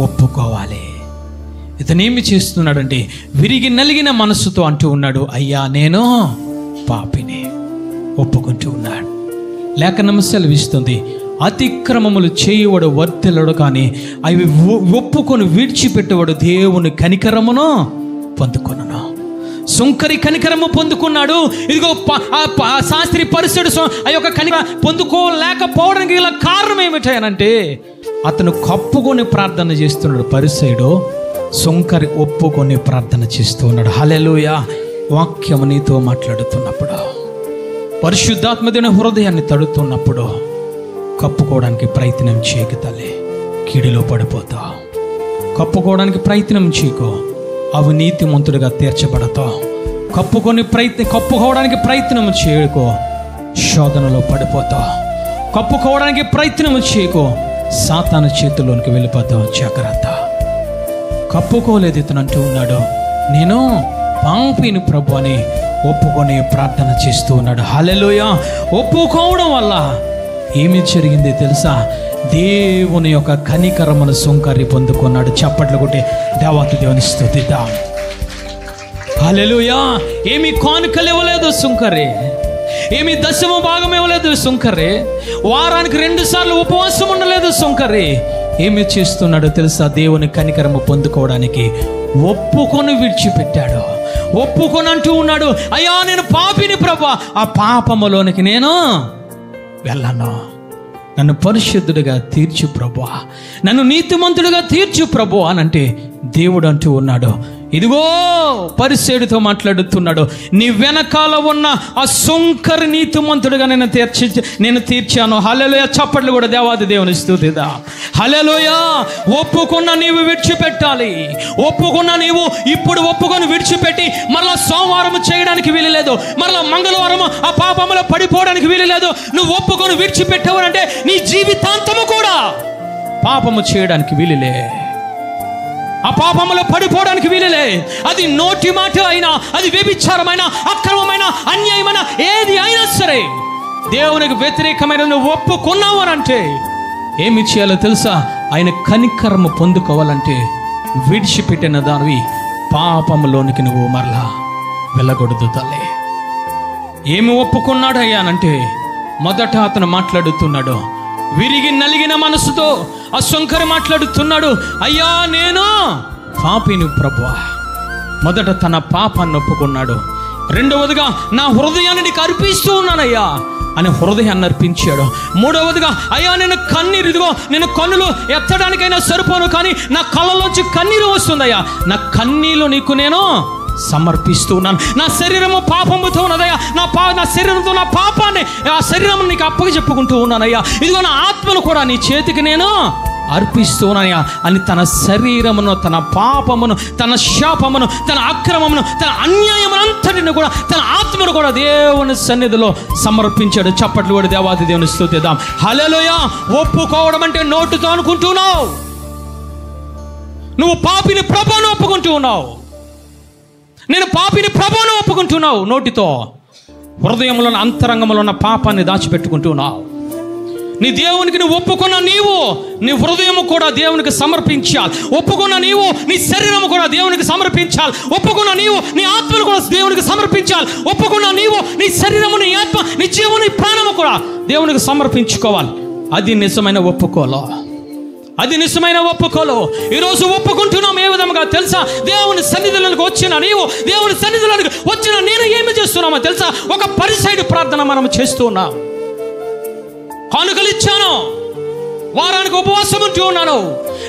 ఒప్పుకోవాలి. ఇతనేమి చేస్తున్నాడంటే విరిగి నలిగిన మనస్సుతో అంటూ ఉన్నాడు, అయ్యా నేను పాపిని ఒప్పుకుంటూ ఉన్నాడు. లేఖనం సెలవిస్తుంది, అతిక్రమములు చేయవాడు వర్ధిల్లడు, కానీ అవి ఒప్పుకొని విడిచిపెట్టేవాడు దేవుని కనికరమును పొందుకొనును. సుంకరి కనికరము పొందుకున్నాడు. ఇదిగో శాస్త్రి పరిసడు ఆ యొక్క కనిక పొందుకోలేకపోవడానికి గల కారణం ఏమిటంటే అతను కప్పుకొని ప్రార్థన చేస్తున్నాడు. పరిసయుడు సుంకరి ఒప్పుకొని ప్రార్థన చేస్తూ ఉన్నాడు. హల్లెలూయా. వాక్యము నీతో మాట్లాడుతున్నప్పుడు, పరిశుద్ధాత్మదేవుని హృదయాన్ని తడుతున్నప్పుడు కప్పుకోవడానికి ప్రయత్నం చేయకు తల్లి, కీడులో పడిపోతావు. కప్పుకోవడానికి ప్రయత్నం చేయకు, అవినీతిమంతుడిగా తీర్చబడతావు. కప్పుకోవడానికి ప్రయత్నం చేయకు, శోధనలో పడిపోతావు. కప్పుకోవడానికి ప్రయత్నం చేయకు, సాతాను చేతుల్లోనికి వెళ్ళిపోతావు. జాగ్రత్త. కప్పుకోలేదు ఇతను అంటూ ఉన్నాడు, నేను పాపిని ప్రభు అని ఒప్పుకొని ప్రార్థన చేస్తూ ఉన్నాడు. హల్లెలూయా. ఒప్పుకోవడం వల్ల ఏమి జరిగింది తెలుసా? దేవుని యొక్క కనికరమును సుంకరి పొందుకున్నాడు. చప్పట్లు కొట్టి దేవాతి దేవుని స్తుతిద్దాం. హల్లెలూయా. ఏమి కానుకలు ఇవ్వలేదు సుంకరి, ఏమి దశమ భాగం ఇవ్వలేదు సుంకరి, వారానికి 2 సార్లు ఉపవాసం ఉండలేదు సుంకరి. ఏమి చేస్తున్నాడో తెలుసా? దేవుని కనికరము పొందుకోవడానికి ఒప్పుకొని విడిచిపెట్టాడు. ఒప్పుకొని అంటూ ఉన్నాడు, అయ్యా నేను పాపిని ప్రభా, ఆ పాపములోనికి నేను వెళ్ళను. నన్ను పరిశుద్ధుడిగా తీర్చు ప్రభువా, నన్ను నీతిమంతుడిగా తీర్చు ప్రభువా అని అంటే దేవుడు అంటూ ఉన్నాడు, ఇదిగో పరిసేయుడితో మాట్లాడుతున్నాడు, నీ వెనకాల ఉన్న ఆ సుంకరి నీతిమంతుడిగా నేను తీర్చాను. హల్లెలూయా. చప్పట్లు కూడా దేవాది దేవుని స్తుతిద్దాం. హల్లెలూయా. ఒప్పుకున్న నీవు విడిచిపెట్టాలి. ఒప్పుకున్న నీవు ఇప్పుడు ఒప్పుకొని విడిచిపెట్టి మరలా సోమవారం చేయడానికి వీలులేదు, మరలా మంగళవారం ఆ పాపంలో పడిపోవడానికి వీలులేదు. నువ్వు ఒప్పుకొని విడిచిపెట్టావంటే నీ జీవితాంతము కూడా పాపము చేయడానికి వీలులే, ఆ పాపములో పడిపోవడానికి వీలులే. అది నోటి మాట అయినా, అది వ్యభిచారమైన, అక్రమమైన, అన్యాయమైన ఏది అయినా సరే దేవునికి వ్యతిరేకమైన నువ్వు ఒప్పుకున్నావు అని అంటే ఏమి చేయాలో తెలుసా? ఆయన కనికరము పొందుకోవాలంటే విడిచిపెట్టిన దానివి పాపములోనికి నువ్వు మరలా వెళ్ళకూడదు తల్లి. ఏమి ఒప్పుకున్నాడు అయ్యానంటే మొదట అతను మాట్లాడుతున్నాడు విరిగి నలిగిన మనసుతో. ఆ సుంకరి మాట్లాడుతున్నాడు, అయ్యా నేను పాపిని ప్రభువా. మొదట తన పాపాన్ని ఒప్పుకున్నాడు. రెండవదిగా నా హృదయాన్ని నీకు అర్పిస్తూ ఉన్నానయ్యా అని హృదయాన్ని అర్పించాడు. మూడవదిగా అయ్యా నేను కన్నీరు, ఇదిగో నేను కన్నులు ఎత్తడానికైనా సరిపోను, కానీ నా కళ్ళలోంచి కన్నీరు వస్తుందయ్యా, నా కన్నీళ్ళు నీకు నేను సమర్పిస్తూ ఉన్నాను. నా శరీరము పాపముతో ఉన్నదయ్యా, నా శరీరంతో నా పాపాన్ని, ఆ శరీరం నీకు అప్పచెప్పుకుంటూ ఉన్నానయ్యా, ఇదిగో నా ఆత్మను కూడా నీ చేతికి నేను అర్పిస్తున్నానయ్యా అని తన శరీరమును, తన పాపమును, తన శాపమును, తన అక్రమమును, తన అన్యాయమునంతటిని కూడా, తన ఆత్మను కూడా దేవుని సన్నిధిలో సమర్పించాడు. చప్పట్లు కూడా దేవాది దేవుని స్తుతిద్దాం. హల్లెలూయా. ఒప్పుకోవడం అంటే నోటితో అనుకుంటున్నావు, నువ్వు పాపిని ప్రభువును ఒప్పుకుంటూ ఉన్నావు. నేను పాపిని ప్రభువును ఒప్పుకుంటున్నావు నోటితో, హృదయంలో అంతరంగంలో ఉన్న పాపాన్ని దాచిపెట్టుకుంటున్నావు. నీ దేవునికి నువ్వు ఒప్పుకున్న నీవు నీ హృదయము కూడా దేవునికి సమర్పించాలి. ఒప్పుకున్న నీవు నీ శరీరము కూడా దేవునికి సమర్పించాలి. ఒప్పుకున్న నీవు నీ ఆత్మను కూడా దేవునికి సమర్పించాలి. ఒప్పుకున్న నీవు నీ శరీరము, నీ ఆత్మ, నీ జీవము, నీ ప్రాణము కూడా దేవునికి సమర్పించుకోవాలి. అది నిజమైన ఒప్పుకోలు, అది నిజమైన ఒప్పుకోలు. ఈరోజు ఒప్పుకుంటున్నాం ఏ విధంగా తెలుసా? దేవుని సన్నిధిలోనికి వచ్చిన నీవు, దేవుని సన్నిధిలోనికి వచ్చిన నేను ఏమి చేస్తున్నామో తెలుసా? ఒక పరిసైడు ప్రార్థన మనం చేస్తూ ఉన్నాం. కానుకలు ఇచ్చాను, వారానికి ఉపవాసం ఉంటూ ఉన్నాను,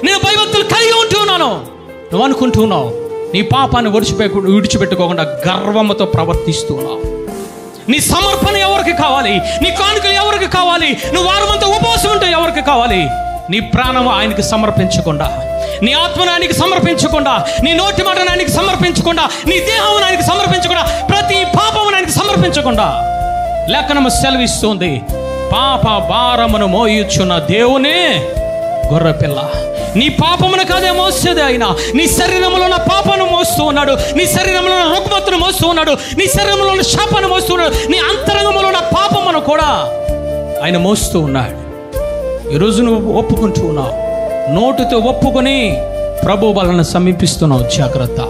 నేను భయభక్తులు కలిగి ఉంటూ ఉన్నాను. నువ్వు అనుకుంటున్నావు నీ పాపాన్ని విడిచిపెట్టుకోకుండా గర్వముతో ప్రవర్తిస్తున్నావు. నీ సమర్పణ ఎవరికి కావాలి? నీ కానుకలు ఎవరికి కావాలి? నువ్వు వారమంతా ఉపవాసం ఉంటే ఎవరికి కావాలి? నీ ప్రాణము ఆయనకి సమర్పించకుండా, నీ ఆత్మను ఆయనకి సమర్పించకుండా, నీ నోటి మాటను ఆయనకి సమర్పించకుండా, నీ దేహం ఆయనకి సమర్పించకుండా, ప్రతి పాపమును సంతోషించకుండా లేఖనము సెలవిస్తుంది, పాప భారమును మోయుచున్న దేవుని గొర్రెపిల్ల. నీ పాపమును కాదే మోసేది ఆయన. నీ శరీరంలో ఉన్న పాపను మోస్తూ ఉన్నాడు, నీ శరీరంలో ఉన్న రుగ్మతను మోస్తూ ఉన్నాడు, నీ శరీరంలో ఉన్న శాపాన్ని మోస్తూ ఉన్నాడు, నీ అంతరంగంలో ఉన్న పాపమును కూడా ఆయన మోస్తూ ఉన్నాడు. ఈరోజు నువ్వు ఒప్పుకుంటూ ఉన్నావు, నోటితో ఒప్పుకొని ప్రభు వలన సమీపిస్తున్నావు. జాగ్రత్త.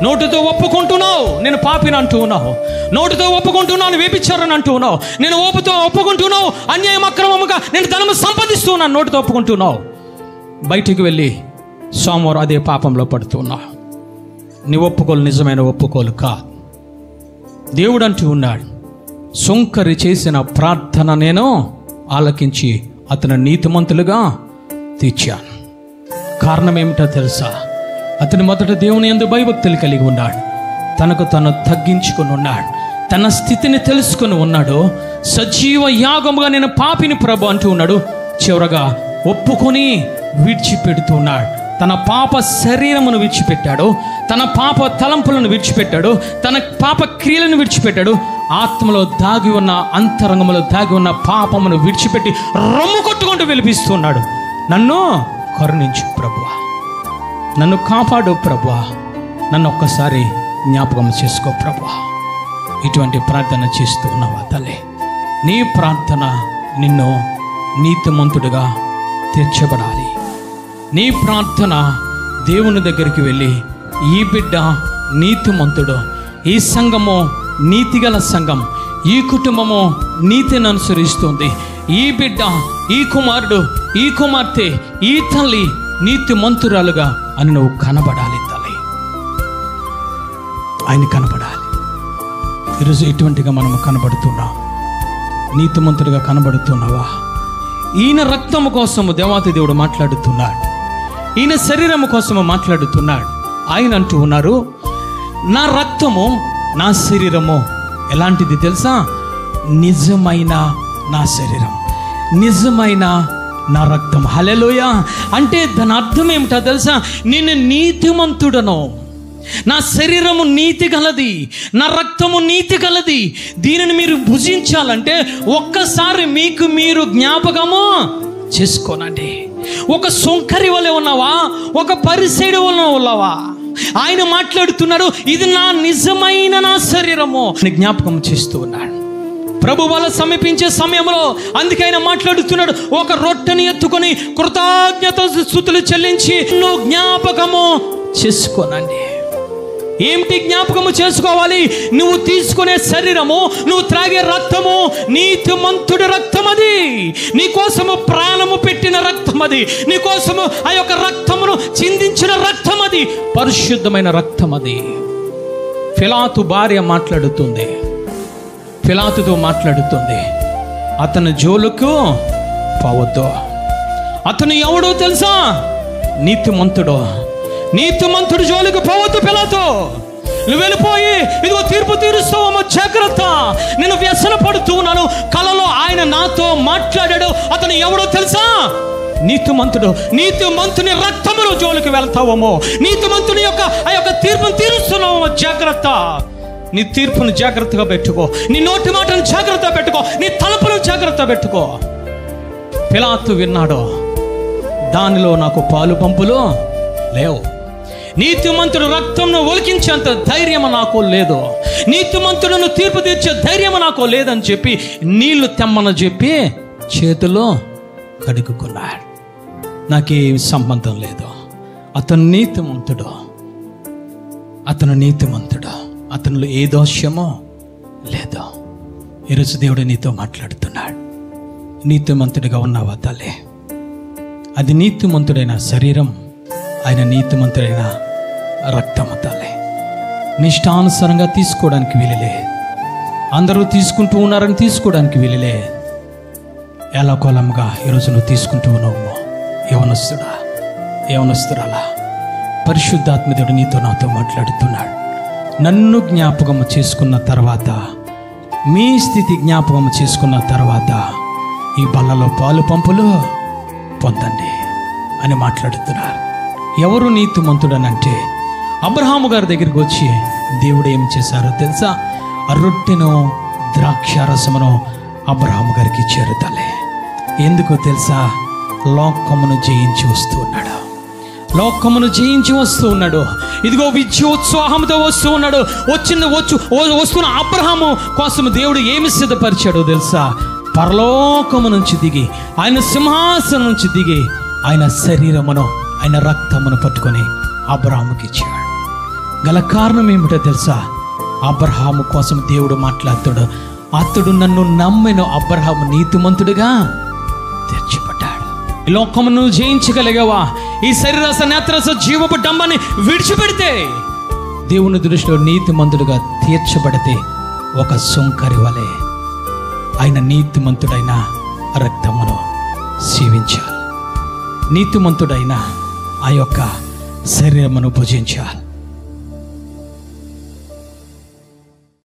నోటితో ఒప్పుకుంటున్నావు నేను పాపిని అంటూ ఉన్నావు, నోటితో ఒప్పుకుంటున్నాను వ్యభిచారని అంటూ ఉన్నావు, నేను ఓపుతో ఒప్పుకుంటున్నావు అన్యాయం అక్రమముగా నేను ధనము సంపాదిస్తూ ఉన్నాను, నోటితో ఒప్పుకుంటున్నావు. బయటికి వెళ్ళి సోమవారం అదే పాపంలో పడుతున్నావు. నీ ఒప్పుకోలు నిజమైన ఒప్పుకోలు కాదు. దేవుడు అంటూ ఉన్నాడు, సుంకరి చేసిన ప్రార్థన నేను ఆలకించి అతను నీతిమంతులుగా తీర్చాను. కారణం ఏమిటో తెలుసా? అతను మొదట దేవుని యందు భయభక్తులు కలిగి ఉన్నాడు, తనకు తను తగ్గించుకొని ఉన్నాడు, తన స్థితిని తెలుసుకొని ఉన్నాడు. సజీవ యాగముగా నేను పాపిని ప్రభు అంటూ ఉన్నాడు. చివరగా ఒప్పుకొని విడిచిపెడుతున్నాడు. తన పాప శరీరమును విడిచిపెట్టాడు, తన పాప తలంపులను విడిచిపెట్టాడు, తన పాప క్రియలను విడిచిపెట్టాడు. ఆత్మలో దాగి ఉన్న అంతరంగంలో దాగి ఉన్న పాపమును విడిచిపెట్టి రొమ్ము కొట్టుకుంటూ విలిపిస్తున్నాడు, నన్ను కరుణించు ప్రభువా, నన్ను కాపాడు ప్రభువా, నన్ను ఒక్కసారి జ్ఞాపకం చేసుకో ప్రభువా. ఇటువంటి ప్రార్థన చేస్తూ ఉన్నావా తల్లి? నీ ప్రార్థన నిన్ను నీతిమంతుడిగా తీర్చబడాలి. నీ ప్రార్థన దేవుని దగ్గరికి వెళ్ళి, ఈ బిడ్డ నీతిమంతుడు, ఈ సంఘము నీతిగల సంఘం, ఈ కుటుంబము నీతిని అనుసరిస్తుంది, ఈ బిడ్డ, ఈ కుమారుడు, ఈ కుమార్తె, ఈ తల్లి నీతిమంతురాలుగా అని నువ్వు కనబడాలి తల్లి. ఆయన కనబడాలి. ఈరోజు ఎటువంటిగా మనము కనబడుతున్నాం? నీతిమంతుడిగా కనబడుతున్నావా? ఈయన రక్తము కోసము దేవాతి దేవుడు మాట్లాడుతున్నాడు, ఈయన శరీరము కోసము మాట్లాడుతున్నాడు. ఆయన అంటూ ఉన్నారు, నా రక్తము నా శరీరము ఎలాంటిది తెలుసా? నిజమైన నా శరీరం, నిజమైన నా రక్తం. హల్లెలూయా. అంటే దాని అర్థం ఏమిటో తెలుసా? నేను నీతిమంతుడను, నా శరీరము నీతి గలది, నా రక్తము నీతి గలది. దీనిని మీరు భుజించాలంటే ఒక్కసారి మీకు మీరు జ్ఞాపకము చేసుకోనండి. ఒక సుంకరి వలె ఉన్నావా? ఒక పరిసైడు వలె ఉన్నావా? ఆయన మాట్లాడుతున్నాడు, ఇది నా నిజమైన నా శరీరము అని జ్ఞాపకం చేస్తూ ఉన్నాడు. ప్రభు వల్ల సమీపించే సమయంలో అందుకే ఆయన మాట్లాడుతున్నాడు, ఒక రొట్టెని ఎత్తుకొని కృతజ్ఞత స్తుతులు చెల్లించి నువ్వు జ్ఞాపకము చేసుకోనండి. ఏమిటి జ్ఞాపకము చేసుకోవాలి? నువ్వు తీసుకునే శరీరము, నువ్వు త్రాగే రక్తము నీతిమంతుడి రక్తం. అది నీకోసము ప్రాణము పెట్టిన రక్తం, అది నీకోసము ఆ యొక్క రక్తమును చిందించిన రక్తం, అది పరిశుద్ధమైన రక్తం. అది పిలాతు భార్య మాట్లాడుతుంది, పిలాతుతో మాట్లాడుతుంది, అతని జోలుకు పోవద్దు. అతను ఎవడో తెలుసా? నీతిమంతుడు. నీతిమంతుడు జోలికి పోవద్దు పిలాతు. నువ్వు వెళ్ళిపోయి ఇదిగో తీర్పు తీరుస్తావమ్మా, జాగ్రత్త, నేను వ్యసన పడుతూ ఉన్నాను. కలలో ఆయన నాతో మాట్లాడాడు. అతను ఎవడో తెలుసా? నీతిమంతుడు. నీతిమంతుని రక్తమును జోలికి వెళ్తావేమో, నీతిమంతుని యొక్క ఆ యొక్క తీర్పును తీరుస్తున్నావేమో, జాగ్రత్త. నీ తీర్పును జాగ్రత్తగా పెట్టుకో, నీ నోటి మాటను జాగ్రత్త పెట్టుకో, నీ తలపును జాగ్రత్త పెట్టుకో. పిలాతు విన్నాడు, దానిలో నాకు పాలు పంపులు లేవు, నీతిమంతుడు రక్తంను ఒలికించేంత ధైర్యం నాకు లేదు, నీతిమంతుడును తీర్పు తీర్చే ధైర్యం నాకు లేదని చెప్పి నీళ్లు తెమ్మని చెప్పి చేతిలో కడుక్కున్నాడు. నాకేం సంబంధం లేదు. అతను నీతిమంతుడు, అతను నీతిమంతుడు, అతనిలో ఏ దోషమో లేదు. ఈరోజు దేవుడు నీతో మాట్లాడుతున్నాడు. నీతిమంతుడిగా ఉన్నావా తల్లి? అది నీతిమంతుడైన శరీరం, ఆయన నీతిమంతుడైన రక్తము తల్లి. నిష్టానుసారంగా తీసుకోవడానికి వీలులే, అందరూ తీసుకుంటూ ఉన్నారని తీసుకోవడానికి వీలులే. ఎలా కోలంగా ఈరోజు నువ్వు తీసుకుంటూ ఉన్నావు. యవనస్తుడా, యవనస్తురాలా, పరిశుద్ధాత్మదేవుడు నీతో నాతో మాట్లాడుతున్నాడు. నన్ను జ్ఞాపకం చేసుకున్న తర్వాత, మీ స్థితి జ్ఞాపకం చేసుకున్న తర్వాత ఈ బల్లలో పాలు పంపులు పొందండి అని మాట్లాడుతున్నారు. ఎవరు నీతిమంతుడనంటే అబ్రహాము గారి దగ్గరికి వచ్చి దేవుడు ఏం చేశారో తెలుసా? ఆ రొట్టెను ద్రాక్షారసమును అబ్రహాము గారికి ఇచ్చారు తల్లి. ఎందుకో తెలుసా? లోకమును జయించి వస్తూ ఉన్నాడు. లోకమును జయించి వస్తూ ఉన్నాడు. ఇదిగో విజయోత్సాహంతో వస్తూ ఉన్నాడు. వస్తున్న అబ్రహాము కోసం దేవుడు ఏమి సిద్ధపరిచాడో తెలుసా? పరలోకము నుంచి దిగి, ఆయన సింహాసనం నుంచి దిగి, ఆయన శరీరమును, ఆయన రక్తమును పట్టుకొని అబ్రహాముకి ఇచ్చాడు. గల కారణం ఏమిటో తెలుసా? అబ్రహాము కోసం దేవుడు మాట్లాడుతాడు. అతడు నన్ను నమ్మిన అబ్రహాము నీతిమంతుడిగా తీర్చబడ్డాడు. ఈ లోకమును జయించగలిగావా? ఈ శరీరస నేత్రస జీవపు డంబాన్ని విడిచిపెడితే, దేవుని దృష్టిలో నీతిమంతుడిగా తీర్చబడితే ఒక సుంకరి వలె ఆయన నీతిమంతుడైన రక్తమును సేవించాలి. నీతిమంతుడైన ఆ యొక్క శరీరమును భుజించాలి.